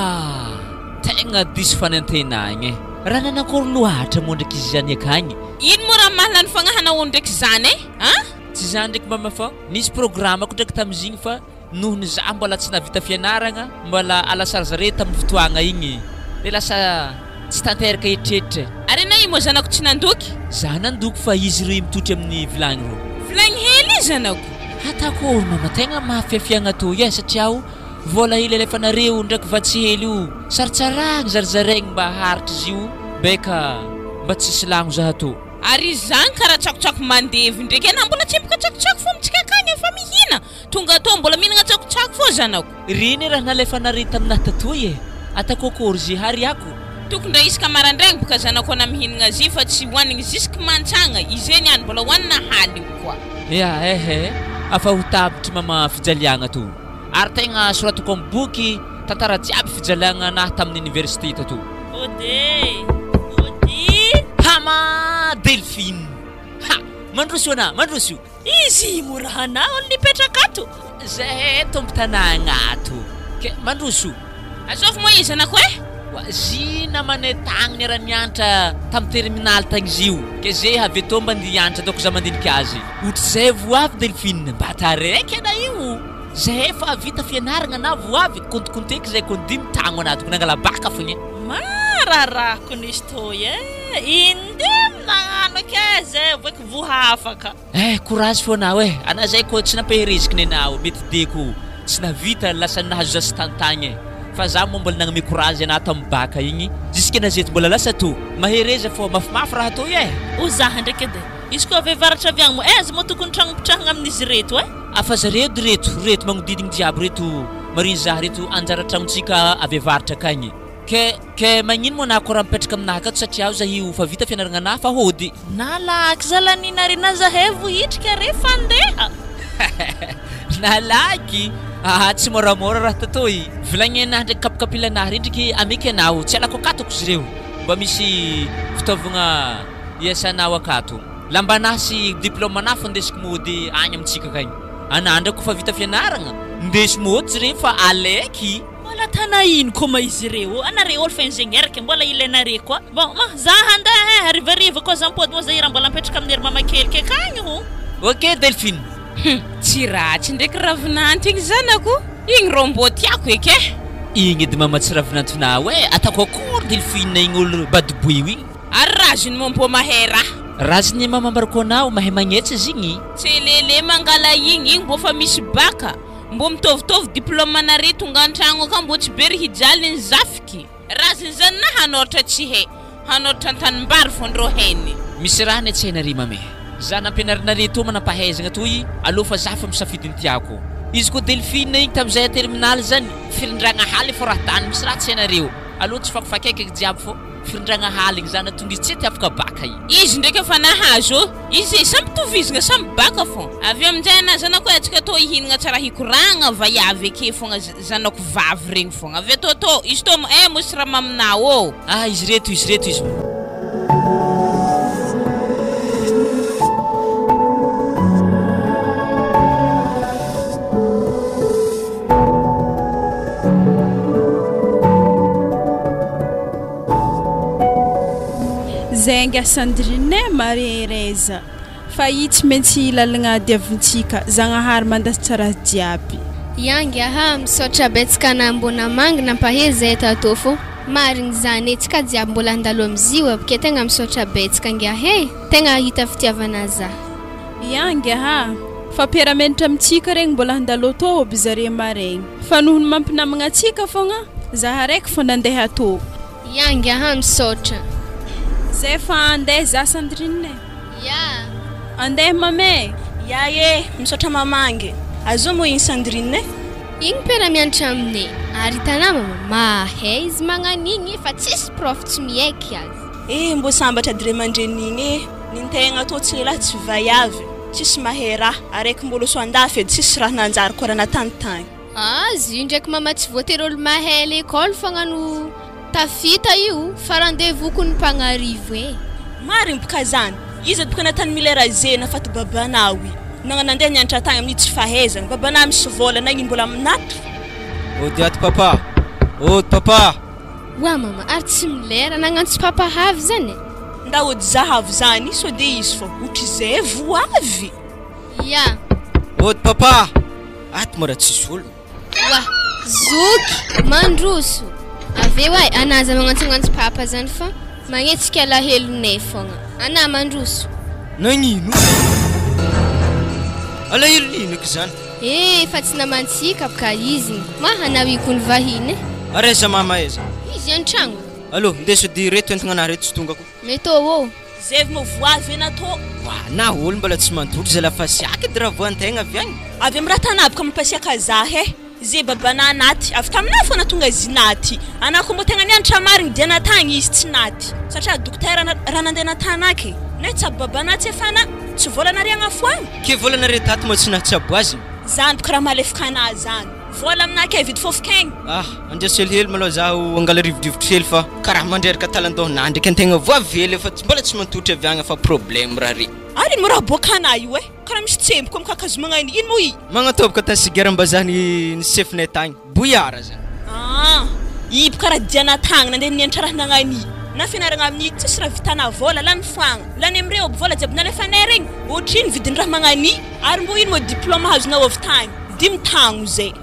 tegna diso fanantenagny raha nanakory loatra mo ndraiky izy zany akagny ino mo raha mahalany fagnahana olo ndraiky zany tsy zany ndraiky mama fa nisy programme ako ndraiky tamizigny fa nohony za mbola tsy navita fianaragna mbola alasary zare tamin'ny fotoagna igny le lasa tsy tanteraka eritreritry ary na imo zanako tsy nandoky za nandoky fa izy reo mitotry amin'ny vilagny ro vilagny hely izy zanako hatakory mama tegna mahafiafiagna to satria vola hely alefanareo ndraiky vatsy hely io saritsaragny zarizaraigny mba haritry izy io beka mba tsisy lagno zaha to ary zany karaha tsakotsako mandevy ndraiky ana mbola tsempaka tsakotsako fo mitsika akagny efa mihina tonga atao mbola mihinagna tsakotsako fo zanako reny raha nalefanare taminahy tatoy atakokory zy hariako tokony raha isaka marandraigny boka zanako ana mihinagna zy fa tsy hoanigny ziska mantsagna izeny any mbola hoanina haligny koa ya afa ho tabitry mama fijaliagna to ary tegna soratako amin'ny boky tantara jiaby fijaliagna anahy tamin'ny université tato ody hama Delphine mandroso ana mandroso izy morahana olo nipetraka ato zahay tombo tanagna ato ke mandroso azofo mo izy anako zina manay tagniny raha mianatra tamin'ny terminaly tagny izy io ke zay avy to mba ndianatra ataoko za mandiniky azy ohatry zay voavy Delphine mba taraiky ana io zahay fa vita fianaragna na voavy kontikonteky zay ko 5 tagno anatoko nangala baka fogny mararako nisy toy indem nagnano ke zay voiky vohafaka courage fo anao ana zay ko tsy nampahiriziky ny anao mety deko tsy navita lasa nahazo zasy tantagny fa za mo mbola nagname courage ana tamin'ny baka igny jusque na zety mbola lasa to mahereza fo mafimafy raha to o zaha ndraiky edy izy koa vevaratra avy agny mo aiza mo tokony tragnopitrahagna amin'izy reto afa zareo reto magnodidigny jiaby reto mariny zaha reto anjara tragnontsika avevaratra akagny ke magnino mo nako raha mipetraka aminahy akato satria aho zahio fa vita fianaragna anahy fa hody nalaky zalaninarina zahay vohitrika re fandeha nalaky tsy moramora raha tatoy vilagny anahy ndraiky kapikapila anahy ndraiky ameky anao tsy alako akatoko izy reo mba misy fitaovagna iasanao akato lamba anahy sy diplôme anahy fa ndesiko mody agny amintsika akagny ana ndraiky fa vita fianaragna ndesy mody izy reo fa aleky mbola tana ino koma izy reo anare olo fa ingénieur ke mbola ilainare koa bon za handeha arivariva koa za mipody mo zahira mbola mipetraka aminery mamakeliky akagny ho ok Delphine tsy ratsy ndraiky ravinanty igny zanako igny ro mbô tiako eky igny edy mama tsy ravinantonao atako akory Delphine igny olo badoboeo igny ary raziny mo mbô mahay raha raziny mama mbarako anao mahay magnetsy izy igny tsy lele mangala igny mbô fa misy baka mbô mitovitovy diplôme anare tonga an-tragno aka mbô tsy bery hijaliny zafiky raziny zany na hanoratra tsy hay hanoratra an-tanimbary fo andreo hainy misy raha ny tsy hainare mame za nampianarinare to manampahaizagna toy aloha fa za fa misafidiny tiako izy koa Delphine igny tamizay terminaly zany firindragna haly fo raha tany misy raha tsy hainareo aloha tsy fakifakaiky jiaby fo firindragna haly igny zany tonga izy tsy ty afaka baka izy ndraiky efa nahazo izy samby tovizigna samby baka fo avy aminjay ana zanako atsika to ihinagna tsara hikoragna vaiavy ake fogna zanako vavy regny fogna avy to izy to mosy raha maminao izy reto izy Zenga Sandrine marereza fa itsy mentsy lalagna diavintsika zagnahary mandas tsara jiaby yangy aha misaotra betsaka nambona mangy nampahery zay tato fo marigny zany tsika jiaby mbola andalo amizio abike tegna misaotra betsaka ngia tegna hita fitiavana za yangy aha fa piaramenitra amitsika regny mbola andalo to oby zare maregny fa nohony mampinamagna atsika fogna zaha raiky fo nandeha to yangy aha misaotra zay fa andeha za Sandrine Andeha mame. Yaye, misaotra mamange. Azo mo iny Sandrine? Igny pera mianatra aminay. Ary hitanao mama, mahay izy magnan'igny fa tsisy prof tsy mieky azy. Mbo sambatra dire mandren'igny nintegna to tsy lehilahy tsy vaiavy. Tsisy mahay raha, araiky mbola so andafy edy tsisy raha nanjary koa raha natany. Azy io ndraiky mama tsy voatery olo mahay l'école fagnano tafita io fa rendez-vous ny mpagnarivo e. Mariny boka zany, izy boka natany milera zena fa ty babanao i. Nandeha nianatra tagny amin'ny tsy fahaizana, babanao misy vola na iny mbola aminatry. Ody ato papa. Ody papa. Wa mama, ary tsy milera nagnantsy papa havy zany. Nda ody zahavy zany, so de izy fô otry zay voavy. Ya. Ody papa. Ato mora tsisy olo. Wa, zoky, mandroso. Aveo ay, anaza magnantsy papa zany fa magnetsika lahelonay fogna. Ana mandroso. Nagnino? Alahelo ninako zany. Fa tsy namantsika ka izy. Mahana ikony vahiny. Areza mama eza. Izy an-tragno. Allo, ndeso di reto entagna reto tsy tonga ko. Meto ô. Zevy mo voavy na to. Wa, na olo mbola tsy mantotry zala fa siaka dy raha voantegna avy agny. Avy amin'ny raha tanavy mampasiaka zahe. Ze babana naty, avy taminah fona tonga izy naty. Anako mbo tegna nianatra marigny dia natagny izy tsy naty. Satria dokotera raha nandeha natanaky. Nay tsabo babana tsy efana tsy volana riagna foagny. Ke volana re tato mo tsy natsabo azy. Zany boka raha malefaka anazy zany. Vola aminake e vidy fofokegny. Andraso helihely malao zaho angala rivodrivotra hely fa karaha mandreraka talandohona ndraiky antegna voavely fa mbola tsy mantotry avy agny fa problème raha re. Ary mo raha bokana io e. Karaha misy tsemboka amin'ny kakazo magnano ino mo i? Magnatobaka ta sigaram-bazany ny sefinay tagny. Boyara zany. I boka raha diana tagny nandeha nianatra raha nagnani. Na fianaragna amin'ny tsisy raha vitana vola lany foagna. Lany amreo vola jiaby nalefanay regny. Ohatriny vidiny raha magnani ary mbo ino mo diplôma hazonao avy tagny. 5 tagno zay.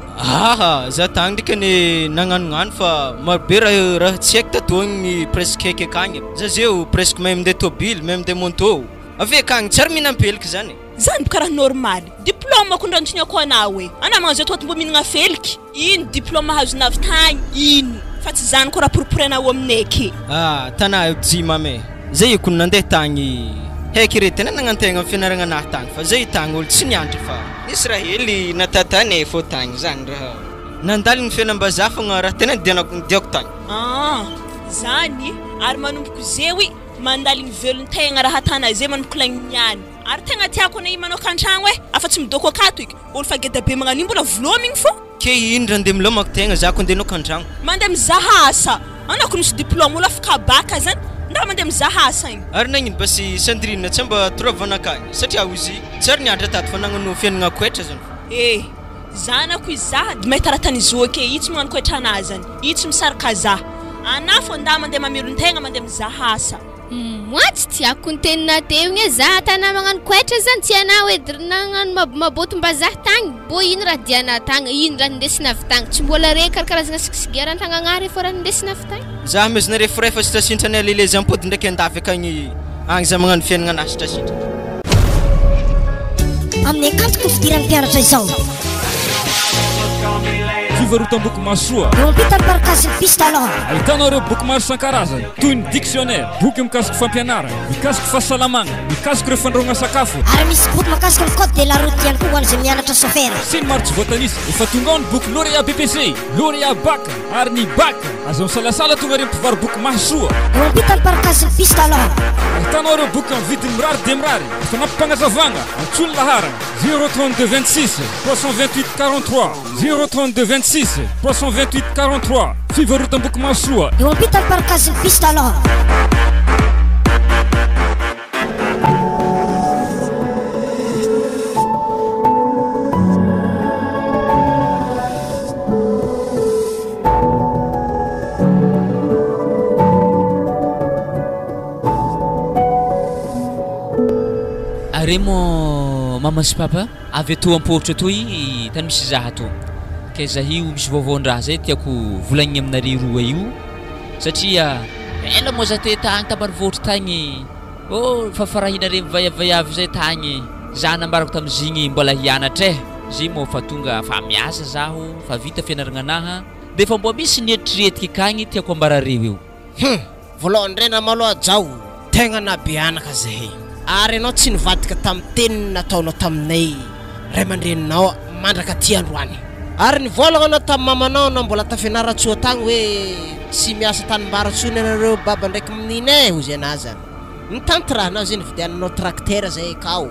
Za tagny ndraiky ny nagnanognano fa marobe raha tsy haiko tatoagny presque haiko akagny. Za zeo presque même des tobile, même des moto. Avy akagny tsara mihinampeliky zany. Zany boka raha normal. Diplôma kondrantony ako anao e. Ana manzo toaty mbo mihinagna feliky. Ino diplôma hazona avy tagny? Ino? Fa tsy zany koa raha poroporanao aminay ake. Tana dy mame. Zay io kono nandeha tagny heky re tena nagnantegna amin'ny fianaragna anahy tagny fa zay tagny olo tsy nianatra fa nisy raha hely natatany fô tagny zany raha nandalo ny fianam-bazaha fogna raha tena diako tagny. Zany ary manomboko zewy mandaly ny velon-tegna raha tana zay manomboko lagny niany. Ary tegna tiako na i manao kan-tragno e afa tsy midoko akato iky. Olo fa geda be magnano mbola volomigny fô. Ke ino raha andeha milomako tegna za ko andeha nao kan-tragno. Mandeha mizaha asa. Anako misy diplôma olo afaka baka zany. Nda mandeha mizaha asa igny. Ary nagnino basy Sandrine tsy mba toravana akagny satria izy tsara nianatra tato fa nagnano fiainagna koetra zany. Zanako izaha dy mahita raha tany zo ake i tsy magnano koetra anazy zany. I tsy misaraka zaha. Ana fô nda mandeha mamelon-tegna mandeha mizaha asa. Tsy tiako ny tenina teo igny za tana magnano koetra zany tsy anao edy nagnano mabotom-bazaha tagny. Bo ino raha diana tagny, ino raha ndesina avy tagny. Tsy mbola re karakarazagna sigara-tagnanary fô raha ndesina avy tagny. Za mezina re fray fa sitrasintrany alele zampody ndraiky andafy akagny agny za magnano fiainagna anazy sitrasintra. Amin'ny akanjoko fidiran'ny mpianatra izao. Fivarotam-boky masoa. Eo ampitany parakazy ny pistalon. Ahitanao ireo boky maro isan-karazany toy ny dictionnaire, boky mikasiky fampianarana, mikasiky fahasalamagna, mikasiky ireo fandrahoagna sakafo. Ary misy boky makasiky ny code de la route ihany koa ho an'izay mianatra chauffeur. Sy ny maro tsy voatanisa. Efa tonga ao ny boky lauréat BPC, lauréat bac, ary ny bac. Azo misalasala tonga ireo mpivaro boky masoa. Eo ampitany parakazy ny pistalon. Ahitanao ireo boky amin'ny vidiny mirary de mirary. Efa nampipanazavagna, antsony laharana 032 26 328 43 032 26 328 43. Fivarotam-boky masoa. Eo ampitany parakazy ny pistalon. Are mo mama sy papa avy ato ampovotra toy tany misy zaha to. Ke zahio misy vaovaon-draha zay tiako volagniny aminareo roa io satria ela moa za te tagny tambarovoatra tagny fa farahinareo mivayavayavy zay tagny za nambarako tamizigny mbola hianatra zay mo fa tonga fa miasa zaho fa vita fianaragna anaha de fa mbo misy nieritretika akagny tiako ambarareo io. Voalohany rena maloha jao tegna nabianaka zay. ary ianao tsy nivadika tamin'ny teniny nataonao taminay ray aman-dreninao mandraka ty androany ary nivolagna anao tamin'ny mamanao na mbola tafianaratsoa tagny hoe tsy miasa tanimbaratsony anareo baba ndraiky mininay hozy anazy any nitanty raha anao zay nividiananao tracteur zay akao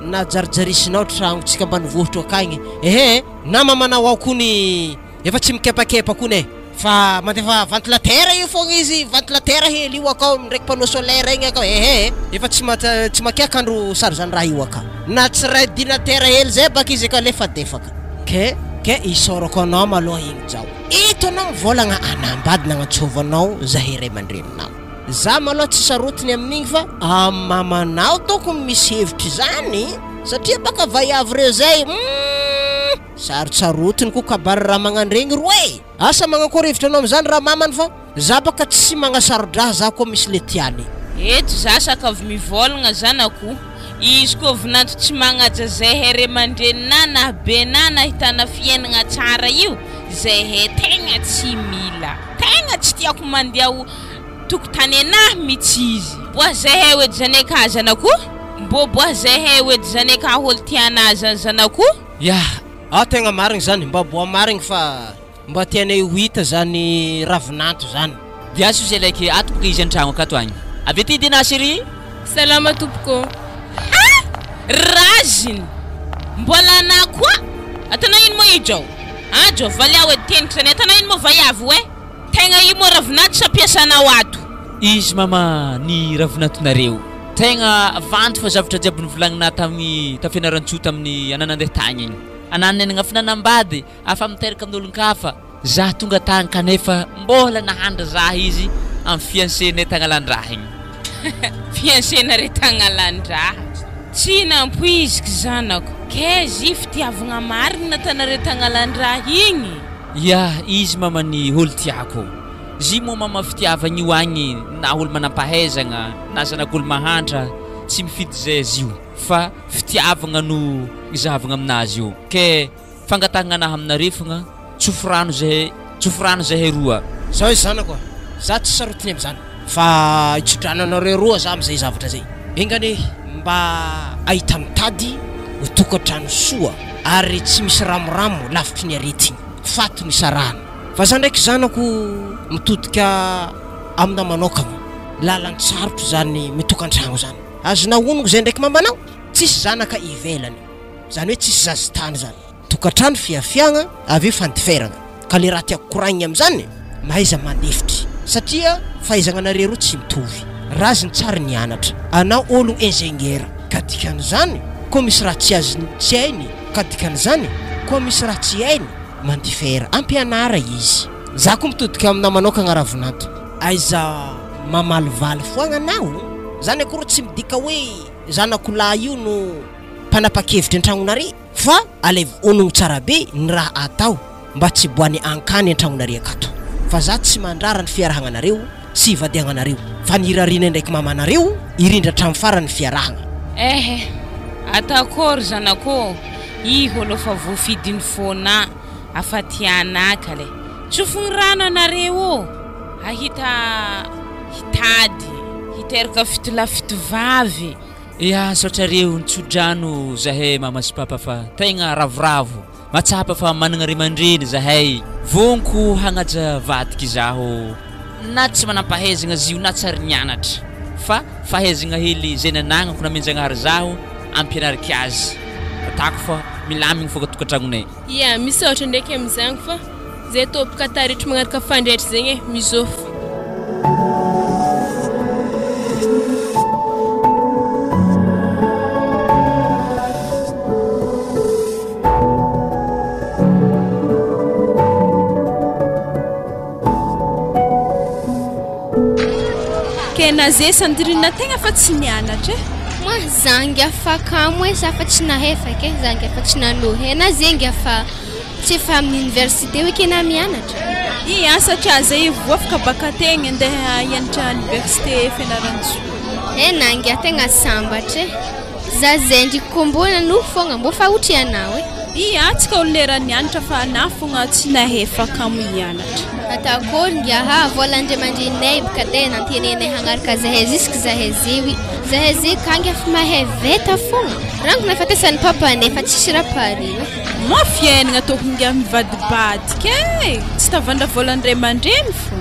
na jarijarisinao tragnotsika ambanivohitra akagny ehe na mamanao ao kony efa tsy mikepakepa kony fa mandefa ventilateur io fogna izy ventilateur hely io akao ndraiky panneau solaire igny akao ehe efa tsy makiaka andro sary zany raha io akao na tsy ordinateur hely zay baka izy akao lefa defaka ke isorako anao maloha igny zao ito anao mivolagna anambady nagnatsovanao zahay ray aman-dreninao za maloha tsy sarotiny amin'igny fa mamanao tokony misy hevitry zany satria baka vaiavy reo zay sarotiny ko kabary raha magnandregny roe asa magnakory hevitra anao am'zany raha mamany fa za baka tsy magnasarodraha za koa misy le tiany eto za sakavy mivolagna zanako izy koa vinanto tsy magnaja zay here aman-drenina na bena nahitana fiainagna tsara io zay he tegna tsy mila tegna tsy tiako mandeha tokotany anahy mitsy izy boa zay he oedy zany ka zanako boa zay he oedy zany ka holo tianazy zanako ya tegna marigny zany mba boa marigny fa mba tianay ho hita zany ravinanto zany diaso zay laiky atoboka izy an-tragno akato agny avy aty dina chérie salama tompoko raziny mbola na koa atana ino mo ijo ajo valia oedy teniko zany atana ino mo vaiavy hoe tegna io mo ravinanto sa piasanao ato izy mama ny ravinatonareo tegna vanto fa zavatra jiaby nivolagnina tamin'ny tafianaran-tsoa tamin'ny ananandeha tagny igny anananana finanambady afa miteraka amin'olon-kafa za tonga tagny kanefa mbola nahandra za izy amin'ny fiancéné tagnalandraha igny fiancénare tagnalandraha tsy nampoiziky zanako ke zy fitiavagna marigny natanare tagnalandraha igny ya izy mama ny olo tiako zy moa mama fitiavagna io agny na olo manampahaizagna na zanak'olo mahantra tsy mifidy zay izy io fa fitiavagna no izahavagna aminazy io ke fangatagna anahy aminarefagna tsofirano zahay roa zao izy zanako za tsy sarotiny am'zany fa itsodrananareo roa za am'zay zavatra zay engany mba ahita mitady ho tokatrano soa ary tsy misy ramoramo lavitry ny aretigny fato ny sarahana fa za ndraiky zanako mitodika amina manokagna lalan-tsarotro zany mitokan-tragno zany azona onoko zay ndraiky mamanao tsisy zanaka ivelany zany hoe tsisy zazitany zany tokatrano fiafiagna avy fandiferagna ka le raha tiako koragniny am'zany mahaiza mandefitry satria fahaizagna roa tsy mitovy raziny tsara ny anatra anao olo ingénieur ka dikan'izany koa misy raha tsy hainy ka dikan'izany koa misy raha tsy hainy mandifera ampianara izy za koa mitodika amina manokagna ravinanto aiza mamalivaly foagna anao zany akory tsy midika hoe zanakolahy io no mpanapa-kevitry an-tragnonare fa alevy onogno tsara be ny raha atao mba tsy boany ankany an-tragnonare akato fa za tsy mandrara ny fiarahagnanareo sy ivadiagnanareo fa nirarina ndraiky mamanareo irindra hatramin'ny farany fiarahagna atakory zanako iho alo fa voafidiny fona afa tianaka le tsofogny rano anareo ahita hitady hiteraka fitolafitovavy ya sotrareo nitsodrano zahay mama sy papa fa tegna ravoravo matsapa fa managna ray aman-dreny zahay vonko hagnaja vadiky zaho na tsy manampahaizagna zio na tsary nianatra fa fahaizagna hely zay nanagnako namenjagnahary zaho ampianariky azy atako fa milamigny foka tokantragnonay ya misy ohatra ndraiky am'izagny fa zay topoka taritry magnaraka fandraitra zegny mizofo kena zay sandirina tegna fa tsy nianatra moa zangy afaka moe sa fa tsy nahefaka zangy afa tsy nanohy na zengy afa tsy efa amin'ny université hoe kena mianatra satria zay voafaka baka tegna andeha hianatra université fianaran-tsoa nangy ategna sambatra za zay ndriky kombona no fogna mbo fa otrianao Ia, tsy ka olera nianatra fa na fogna tsy nahefaka mianatra. Atakory ngiaha volandriamandrinay baka de nantenenay hanaraka zahay jusque zahay ziwi. Zahay zi kangy fa mahay veta fogna. Rango na fatesany papanay fa tsisy rapariwe. Mafiainagna tokonga mivadibadika e. Tsy tavandra volandriamandreny fo.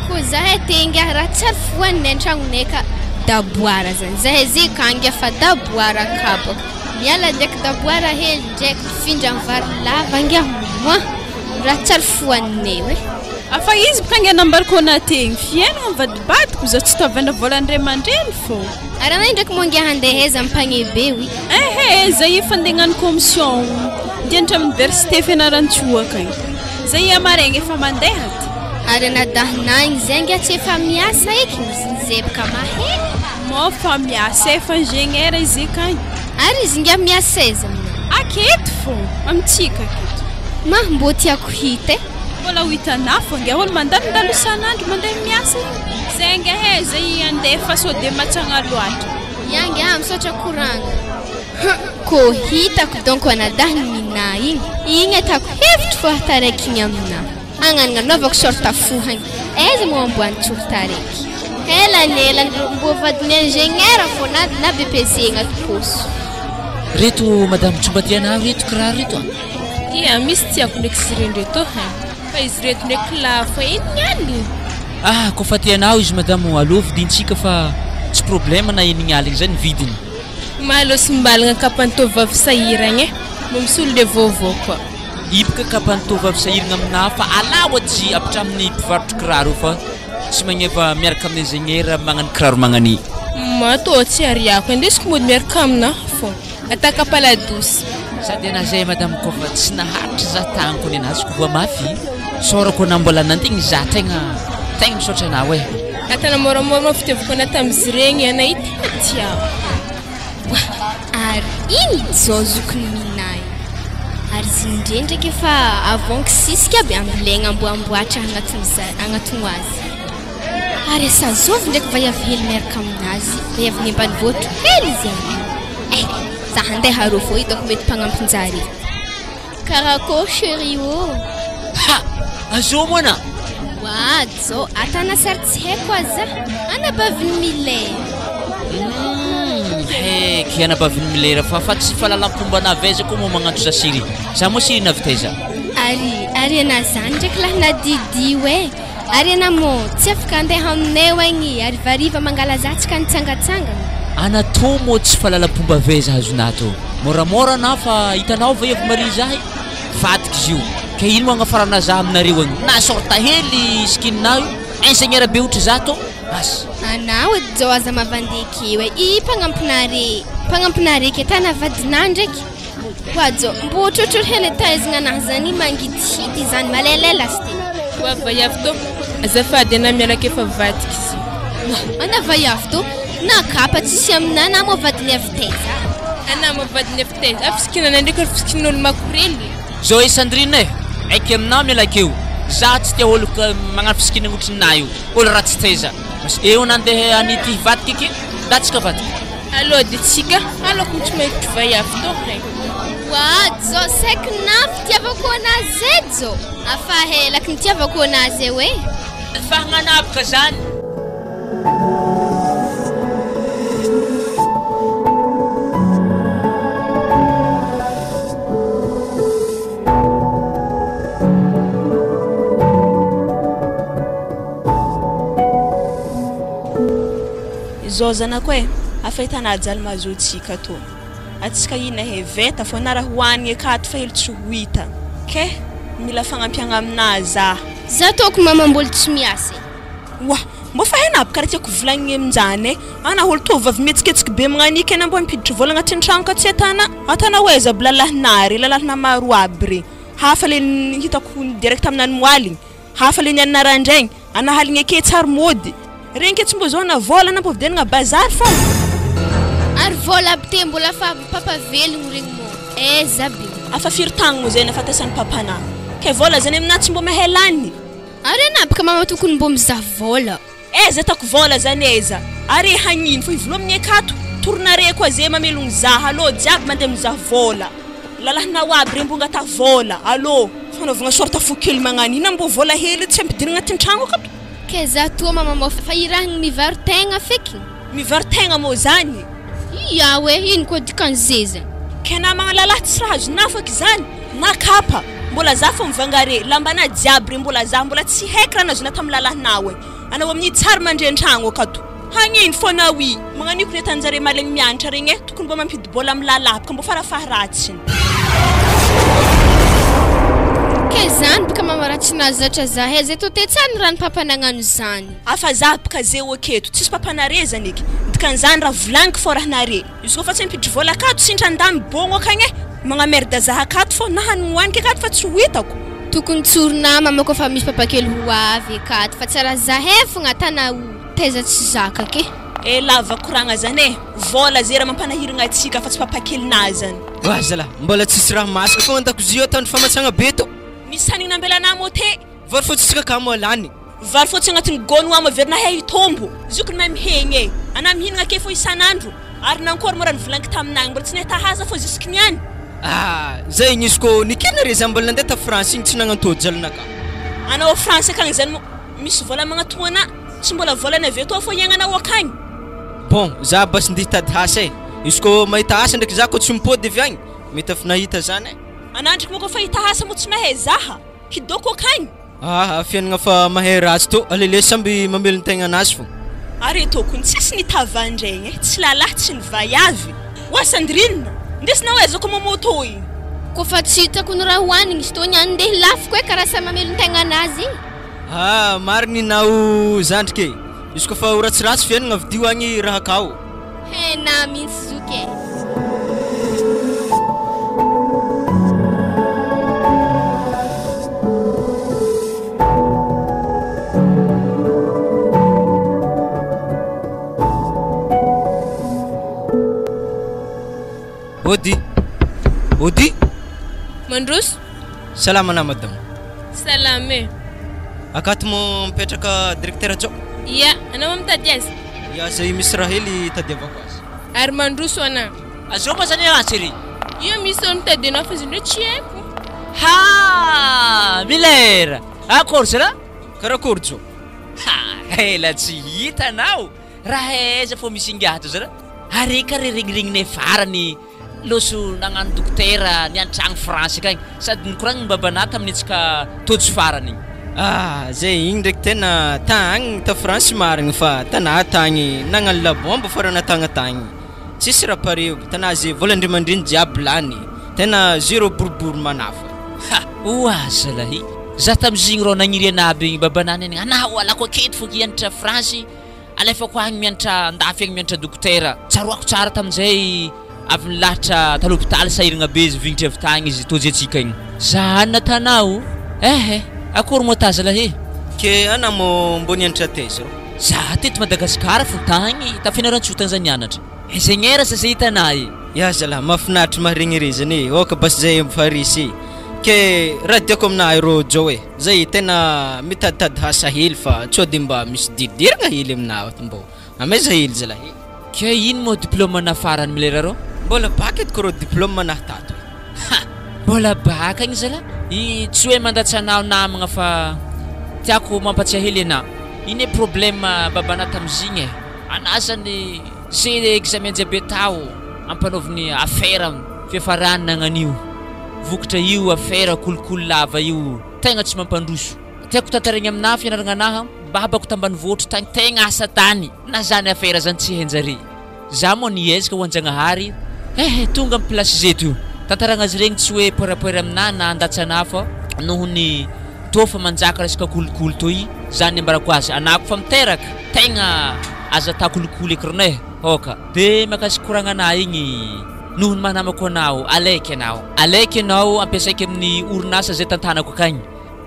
Ko zahay tenga raha tsara foanay an-tragnonay ka daboara zany. Zahay zi kangy fa daboara kabaka. Miala ndraiky daboara hely ndraiky mifindra amin'ny vary lava ngiaha raha tsara foanay we. Afa izy baka nambariko nategny fiainagna mivadibadiko za tsy tavandra volandriamandreny fo. Aranay ndraiky mongia handeheza ampagnibe wi. Zay efa andegnano commission ndianatra amin'ny université fianaran-tsoaka igny. Zay amaregny efa mandeha ty. Ary nadahinagny zay ngia tsy efa miasa eky zay baka mahay. Mo fa miasa efa ingénieur izy kany. Ary izy ngia miasa izy aketo fo amitsika aketo. Mah mbo tiako hita Wala witana fo ngia olo mandalo isan'andro mandeha miasa zay ngia zay andefa so de matsagna loatra. Yangia misotra koragna. Ko hitako donc anadahiny mina igny atako hevitry fo taraiky igny amina. Agnanana novako sorta fohagny. Aiza mo amboany tsortaraiky. Ela mbo vadiny ingénieur fo na BPC agnaty poso. Reto madame Tsombatiana reto kiraro reto. Ia misy tiako ndraiky sireny reto fa izy reto ndraiky lafo enignali. Ko fa tianao izy madame alô vidintsika fa tsy problème na enignali zany vidiny. Malo simbalagna kapantovavy sahiragna mo misolo de vovô koa. Ibaka kapantovavy sahiragna amina fa alao tsy apitra amin'ny mpivarotro kiraro fa tsy magnefa miaraka amin'ny ingénieur magnano kiraro magnani. Mato tsy ariako indesiko mody miaraka amina fo. Ataka paladosy. Sady ana zay madame ko fa tsy naharitra za tagnako ny anazy ko voa mafy. Sorako na mbola nantigny za tegna misaotra anao e. Atana moramora fiteviko ana tamizy regny ana tia. Ary iny zao zokony minay. Ary zindre ndraiky efa avant sisika be ambilegna amboamboatra agnatin'ny azy. Ary sazovy ndraiky vaiavy hely miaraka aminazy. Vaiavy ny ambanivohitra hely izy za handeha aro fo hitako mety mpagnampinjary. Karakôry chéri ô. Azo moana. Zao atana sary tsy haiko aza. Anabaviny milay. Anabaviny milera fa tsy fahalalam-pomba naveza koa mo magnantso za siri. Za mo siri navitaiza. Ary ana zany ndraiky laha nadidi we. Ary ana mo tsy afaka andeha aminay hoagny arivariva mangala zatsika nitsangatsangana. Anatô mo tsy fahalalam-pomba veza hazonato. Moramora na fa hitanao vaiavy mari zahay. Fatiky izy io. Ka ino agnafarana za aminareo agny. Na sorta hely skininao ingénieur be ohatra za to. As. Anao zao aza mavandeky we. Pagnampinare ke tana vadina ndraiky. Wadzo mbo trotro hely taizina anazy zany mangidihity zany malelela sty. Wa vaiavy to azafady ana miaraka efa vadiky izy. Ana vaiavy to na kapa tsisy amina na mo vadiny avitaiza. Ana mo vadiny avitaiza afisikina ndraiky fisikinaolo makorely. Zao Sandrine aiky aminao mialaka eo. Za tsy tia olo magnano fisikina ohatrina io. Olo ratsy taiza. Mas eo nandeha anity vadiky iki. Datsika vadiky. Allo de tsika alako tsy mety vaiavy to zao saik nafy tiavako anazy zao. Afa helaky ny tiavako anazy we. Fahagnanapaka zany. Zao zanako e, afa hitana jalma zao tsika to. Atsika ina heveta fo na raha hoanigny akato fa hely tsy hoita. Ke mila fagnampiagna aminazy za toko mama mbola tsy miasa. Mbo fa hena karaha tiako volagniny aminjany ana olo tovavy metsiketsika be magnanika ana mbo mipiditra vola agnatin'ny tragno ka tsy atana hoeza lalahna maro aby re. Hafa le hitako direct aminany moaligny. Hafa le nianana randraigny ana haligny ake tsara mody. Regny ke tsy mbo zao na vola na mpovidenagna bazary fa. Ary vola aby te mbola fa papa velogno regny mo. Zabe. Afa firy tagno mo zay nafatasany papana. Ke vola zany amina tsy mbo mahelany. Ary ana baka mama tokony mbo mizaha vola. Tako vola zany eza. Ary hagnino fo ivolo amin'ny akato. Tournare koa zay mamelogno zaha alô jiaby mandeha mizaha vola. lalahinao aby reny mbo ngata vola allo fanaovagna sorta fo kely magnano ina mbo vola hely tsy ampidina agnatin'ny tragno akato ke za toa mama fa irahigny mivary tegna feky mivary tegna moa zany ia we ino koa dikan'zay ke namagna lalahy tsy raha azonao faky zany na kapa mbola za fa mivangare lambana jiaby reny mbola za mbola tsy haiko raha nazona tamin'ny lalahinao e anao amin'ny tsara mandreny tragno akato hagnino foana wi magnaniko ny tanjare malegny mianatra regny e tokony mbo mampidy bola amin'ny lalahy baka mbo farafaharatsiny ke zany baka mamaratsy nazatra zahay zay to tetsany rano papa nagnano zany afa za baka zay oketo tsisy papanare zany eky dikan'izany raha volagniko fô raha nare izy koa fa tsy mipidry vola akato sintran-damy bogno akagny e magnamerda zaha akato fô nahanigny hoaniky akato fa tsy ho hitako tokony tsorona mama koa fa misy papakely ho avy akato fa tsara zahay fogna tana teza tsy zaka ke e lava koragna zany e vola zay raha mampanahiragna atsika fa tsy papakelina zany wazala mbola tsisy raha masaka fô andakozia atandro famatsagna be to misy hanigny nambelana mo te vary fotsy tsika ka moalany vary fotsy agnatin'ny gôno ama verina hay tombo zokony mahay mihegny e ana mihinagna ke fô isanandro ary nankory mo raha nivolaniko taminagny mbola tsy nahitahaza fô jusky niany zay igny izy kô nikena re za mbola nandeha ta France igny tsy nagnantody jalanaka anao France akagny zany misy vola magnatoana tsy mbola volana avy atoa fô iagnanao akagny bon za basy ndeha hitady hasa e izy kô mahita hasa ndraiky za kô tsy mipody avy agny mety afa nahita zany e anandriky mo kô fa hita hasa mo tsy mahay zaha kidoko akagny fiainagna fa mahay ratsy to alele samby mamelony tegna anazy fô ary tokony tsisy nitavandraigny e tsy lalahy tsy nivayavy wasandrinina ndesinao ezako momoto igny koa fa tsy hitako ny raha hoanigny izy to niany ndeha lafiko e karaha sa mamelony tegna anazy igny mariny nao zandrike izy koa fa horatsiratsy fiainagna vidio agny raha akao na mihitsy zoke Odi Mandros salama na madam salame akato mo mipetraka directeur Jo ia anao mitady azy ia zay misy raha hely tadiavako azy ary mandroso ana azao ma zany atsy ia misy olo mitady anao fa izy ndray tsy haiko milera akory zala karakory Jo ela tsy hitanao raha aiza fô misy ingato zala areka re regniregnine farany loso nagnano dokotera niantragno France akagny sady nikoragny babana tamin'ny antsika tojo farany zay igny ndraiky tena tagny ta France marigny fa tana tagny nagnano labomba farana tagna tagny tsisy raha pareo tanazy volandrimandriny jiaby lany tena zéro boribory manafa oazalahy za tamizigny rô nagniry anaby babanany any anao alako aketo fô hianatra France alefako agny mianatra andafy agny mianatra dokotera tsaroako tsara tamin'izay avy nilahatra ta l'hôpital sahiragna be izy vignitry avy tagny izy tozy atsika igny za natanao akory mo tazalahy ke ana mo mbo nianatra teza ro za teto Madagasikara fo tagny tafianarantsotagna za nianatra zegny era sa zay hitanahy ya zala mafinaritra maharegnerezany oka basy zay mifarisy ke raha diako aminahy ro Jo e zay tena mitaditady hasa hely fa tsy ode mba misy didiragna hely aminahy mbo amaiza hely zalahy ke ino mo diplôme nafarany milera rô mbola baka ediko rô diplôme manahy tato mbola baka igny zala tsy hoe mandatsy anao namagna fa tiako mampatsiah hely anao ino e problème babana tamizigny e ana zany zay examen jiaby atao ampanaoviny affaire fiafarany nagnan'io vokatra io affaire kolokolo lava io tegna tsy mampandroso tiako tantaregny aminahy fianaragna anahy babako tambany voatra tagny tegna asa tany na zany affaire zany tsy henjare za moa niezaka ho anjagnahary tonga amin'ny place zeto tantaragna azy regny tsy hoe poerapoera aminahy na andatsy anahy fa nohony tô fa manjaka resaka kolokolo toy zany ambarako azy anako fa miteraka tegna aza ta kolokolo ekrone oka de makasika koragna anahy igny nohony manamako anao alaiky anao ampiasaiky amin'ny orinasa zay tantanako akagny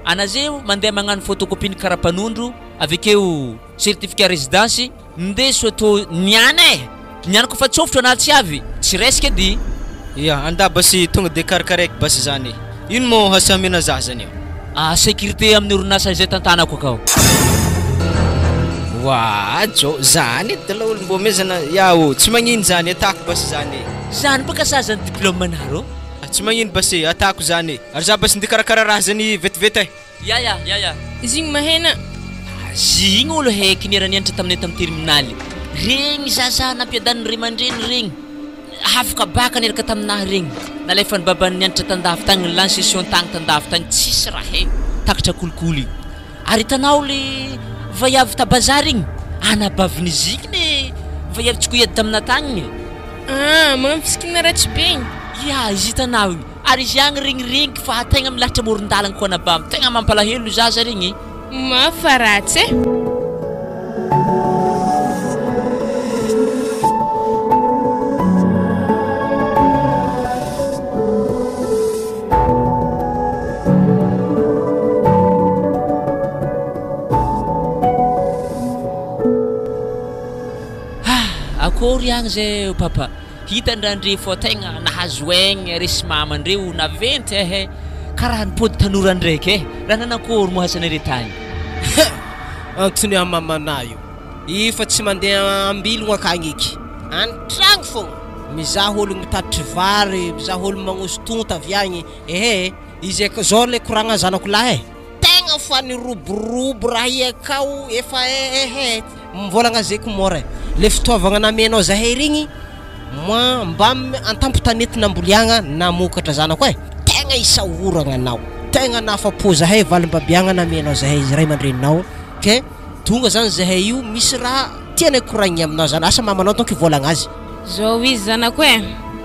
anazeo mandeha magnano photocopie karapanondro avekeo certificat résidence ndeso to niany kofa tsofotro anahy tsy avy tsy resaka edy ia anda basy tonga de karakaraiky basy zany ino mo hasamena za zany io sécurité amin'ny orinasa zay tantanako akao Jo zany dala olo mbo mezana yao tsy magnino zany atako basy zany baka sa zany diplôme anaro tsy magnino basy atako zany ary za basy ndikarakara raha zany vetivety ya zigny mahena zigny olo haiky niara-nianatra taminay tamin'ny terminaly regny zaza nampiadany ray aman-dreny regny afaka baka niraka taminahy regny nalefa ny babany nianatra tandafy tagny lany session tagny tandafy tagny tsisy raha hay takatra kolikoly ary hitanao le vaiavy tabazary igny anabaviny zigny vaiavy tsy koiady tamina tagniny magnano fisikina ratsy be igny ya izy hitanao igny ary izy agny regniregniky fa tegna milahatra moron-dalagna koa anabavy tegna mampalahelo zaza regny mafaratsy akory agny zay papa hitandrandre fô tegna nahazo aigny resy mamandreo naventy karaha nipody tanora ndraiky raha nanakory mohasanare tagny antony amamanayo ifa tsy mandeha ambilogno akagny eky antragno fogna mizaha olo mitatry vary mizaha olo magnosy tonta avy agny izy eka zao le koragna zanako lahy tegna fa niroborobo raha i akao efa mivolagna zeko mora le fitaovagna namenao zahay regny mba antampotanety namboliagna namokatra zanako tegna isahoragna anao tegna nafapo zahay valim-babiagna namenao zahay izy ray aman-dreninao ke tonga zany zahay io misy raha tianay koragny aminao zany asa mamanao tonka ivolagna azy zao izy zanako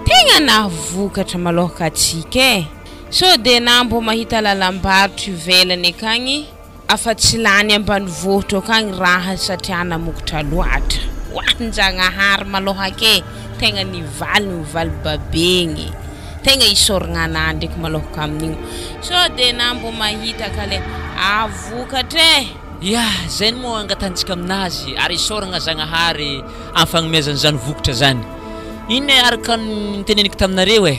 tegna navokatra malohaka atsika so de nambo mahita lalambarotra ivelany akagny afa tsy lany ambanivohitra akagny raha satria namokatra loatra hoanjagnahary malohake tegna nivaly babegny tegna isoragna anah ndraiky malohaka amin'igny so de nambo mahita kale avokatra ya zay moa angatantsika aminazy ary isoragna zagnahary am'fagnomezany zany vokatra zany iny araka niteneniko taminareo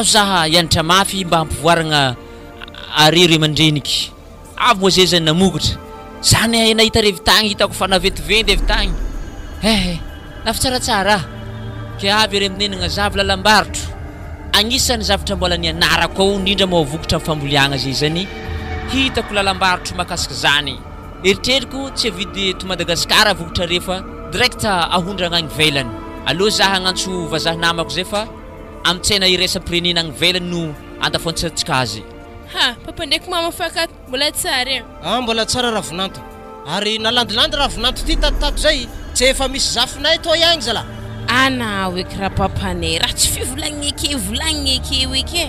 zaha hianatra mafy mba hampivoaragna arery amandreniky avy moa zay zany namokatra zany nahita revy tagny hitako fa naventiventy evy tagny nafa tsaratsara ke avy ry aminenagna zavy lalambarotro agnisan'ny zavatra mbola nianarako ao indrindra moa vokatra fambolagna zay zany hitako lalambarotro makasika zany eritreriko tsy avidy to Madagasikara vokatra refa direct ahondragna agny velany aloha zaha agnantso vazaha namako zay fa amitsena iresa prenena agny velany no andafontsika azy papa ndraiky mama fakat mbola tsara mbola tsara ravinanto ary nalandilandy ravinanto ty tatotato zay tsy efa misy zafinay to ihagny zala ana weky raha papanay raha tsy fivolagny eke weke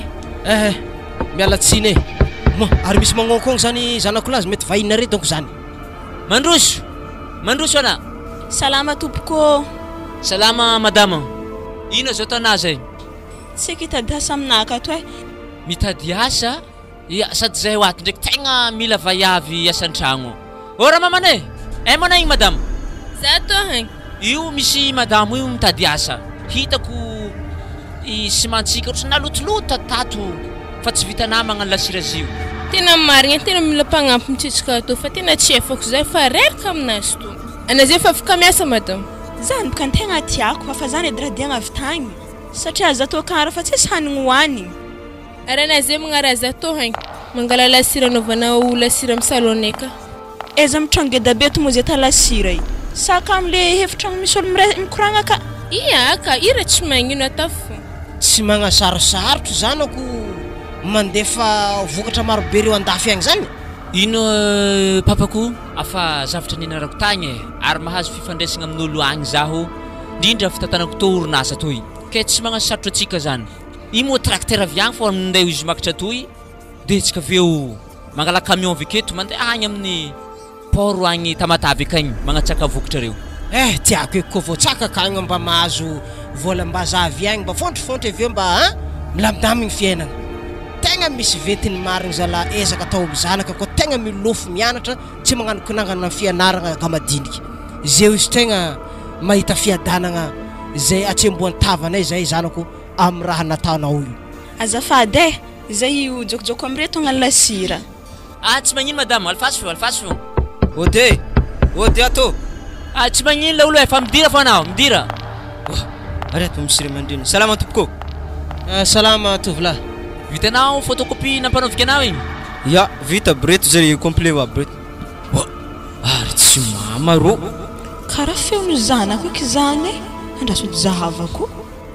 miala tsiny ary misy magnonkogno zany zanako lazy mety vahinare donc zany mandroso ana salama tompoko salama madama ino zao tana zay tsy kitady asa aminaka to mitady asa ya sady zay hoaty ndraiky tegna mila vaiavy asan-tragno ora mamane mana igny madama za to hagny io misy madama io mitady asa hitako simantsika ohatry nalotolota tato fa tsy vitanah magnano lasira-zio tena marigna tena mila mpagnampy mitsitsika to fa tena tsy efako zay fa reraka aminazy to ana zay fa afaka miasa madama zany boka tegna tiako fa zany ediradiagna avy tagny satria za to kara fa tsisy hanigny hoanigny ary ana zay magnara za to hagny mangala lasira anaovana lasira amin'ny saloneka eza mitrangeda be to mozeta lasira i saka am'le hefitrango misy olo mikoragna ka ka ira tsy magnino atafo tsy magnasarosarotro zanako mandefa vokatra marobe reo andafy agny zany ino papako afa zavatra ninarako tagny ary mahazo fifandraisagna amin'olo agny zaho indrindra fitatanako to orinasa toy ke tsy magnasarotro atsika zany i moa tracteur avy agny fô minday izy makatra toy de tsika aveo mangala camion viketo mandeha agny amin'ny port agny Tamatavy akagny magnatsaka vokatra reo tiako eky koa vao tsaka akagny mba mahazo vola mba zavy agny mba fontrofontry aveo mba milamindamigny fiainagna tegna misy vetiny marigny zala ezaka atao amizanaka koa tegna milofo mianatra tsy magnano konangana fianaragna kamadiniky zeo izy tegna mahita fiadanagna zay atsemboan'ny tavanay zay zanako amin'ny raha nataonao io azafady zay jokojoko amreto agnano lasira tsy magnino madame alfasy fo ode ato tsy magnino la olo fa midira fa anao midira areto misy ry mandreny salama tompoko Salama tovolahy. Vitanao photocopie nampanaovika anao igny? Ya, vita breto zay complet wa breto. Ary tsy mama rô. Karaha feon'ny zanako eky zany andrasody zahavako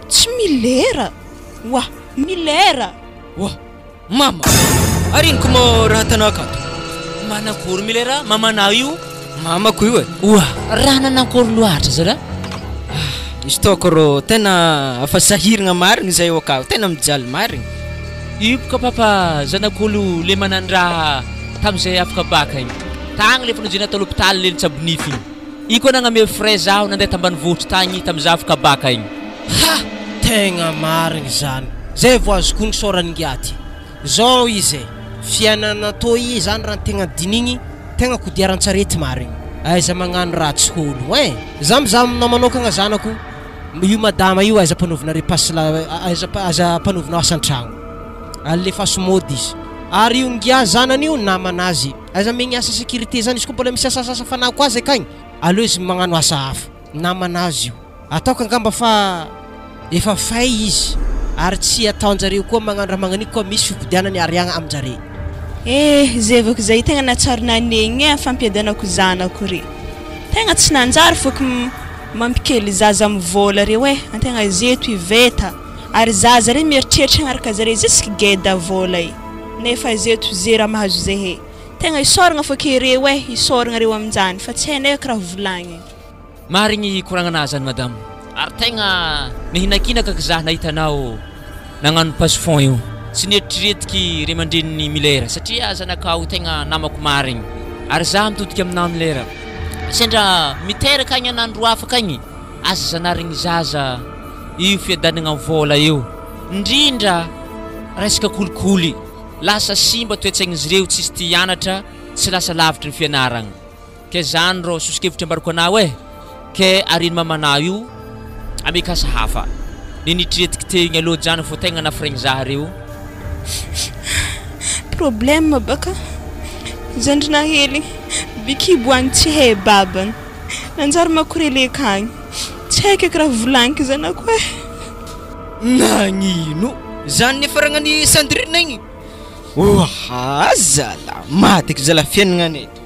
tsy milera. Wah, milera. Wah, mama. Ary ko mo raha tanao akato. Manakory milera mamanao io? Mamako io e. Wah, raha nanakory loatra zala? Izy toko rô tena afa sahiragna marigny zay io akao, tena mijaly marigny. Io ka papa zanak'olo le manandraha tam'izay afaka baka igny. Tagny le fanojina tao l'hôpital le nitsabonify igny. I koa nagname frais zaho nandeha tambanivohitra tagny tam'izay afaka baka igny. Ha! Tegna marigny zany. Zay vao azoko ny soran'ingiaty. Zao izy fiainana to i zany raha tegna dinigny, tegna kodiaran-tsarety marigny. Aiza magnano ratsy olo zaho manokagna zanako io madama io aiza panovina repasse aiza panovina asan-tragno alefa somody izy ary io ngia zanany io namanazy aiza megny asa sécurité zany izy koa mbola misy asasasa fanako azy akagny aleo izy magnano asa hafa namanazy io ataoko angamba fa efa fay izy ary tsy ataonjareo koa magnano raha magnaniko koa misy fipodianany ariagna aminjare. Zevako zay tegna natsarona negny fampiadanako zanako re. Tegna tsy nanjary fôko mampikely zaza mivola re antegna zeto iveta ary zaza re mieritreritra agnaraka zare jusque geda vola nefa zeto zera mahazo zay tegna isoragna fôko re isoragna reo aminjany fa tsy hainay karaha volagny. Marigny koragnanazy zany madame. Ary tegna nihinakinaka zaho nahitanao nagnano passeport io. Tsy neritreretiki ry aman-drenin'ny milera satria zanakao tegna namako marigny ary zaho mitodiky aminao milera sendra miteraka agny anandro afaka agny aza zanarigny zaza io fiadanagna vola io indrindra resaka kolikoly lasa simba toetsaignizy reo tsisy ty hianatra tsy lasa lavitry ny fianaragna ke zany rô sosikevitra ambarako anao ke ariny mamanao io amekasa hafa ninitretiky tegny aloha jany fô tegna nafiragny zaha reo. Problème baka zandrina hely bikiboany tsy hay babany nanjary makorele akagny tsy haiko eky raha volagniko zanako nagnino zany nefaragnany Sandrine igny. Zala maty eky zala fiaignana eto.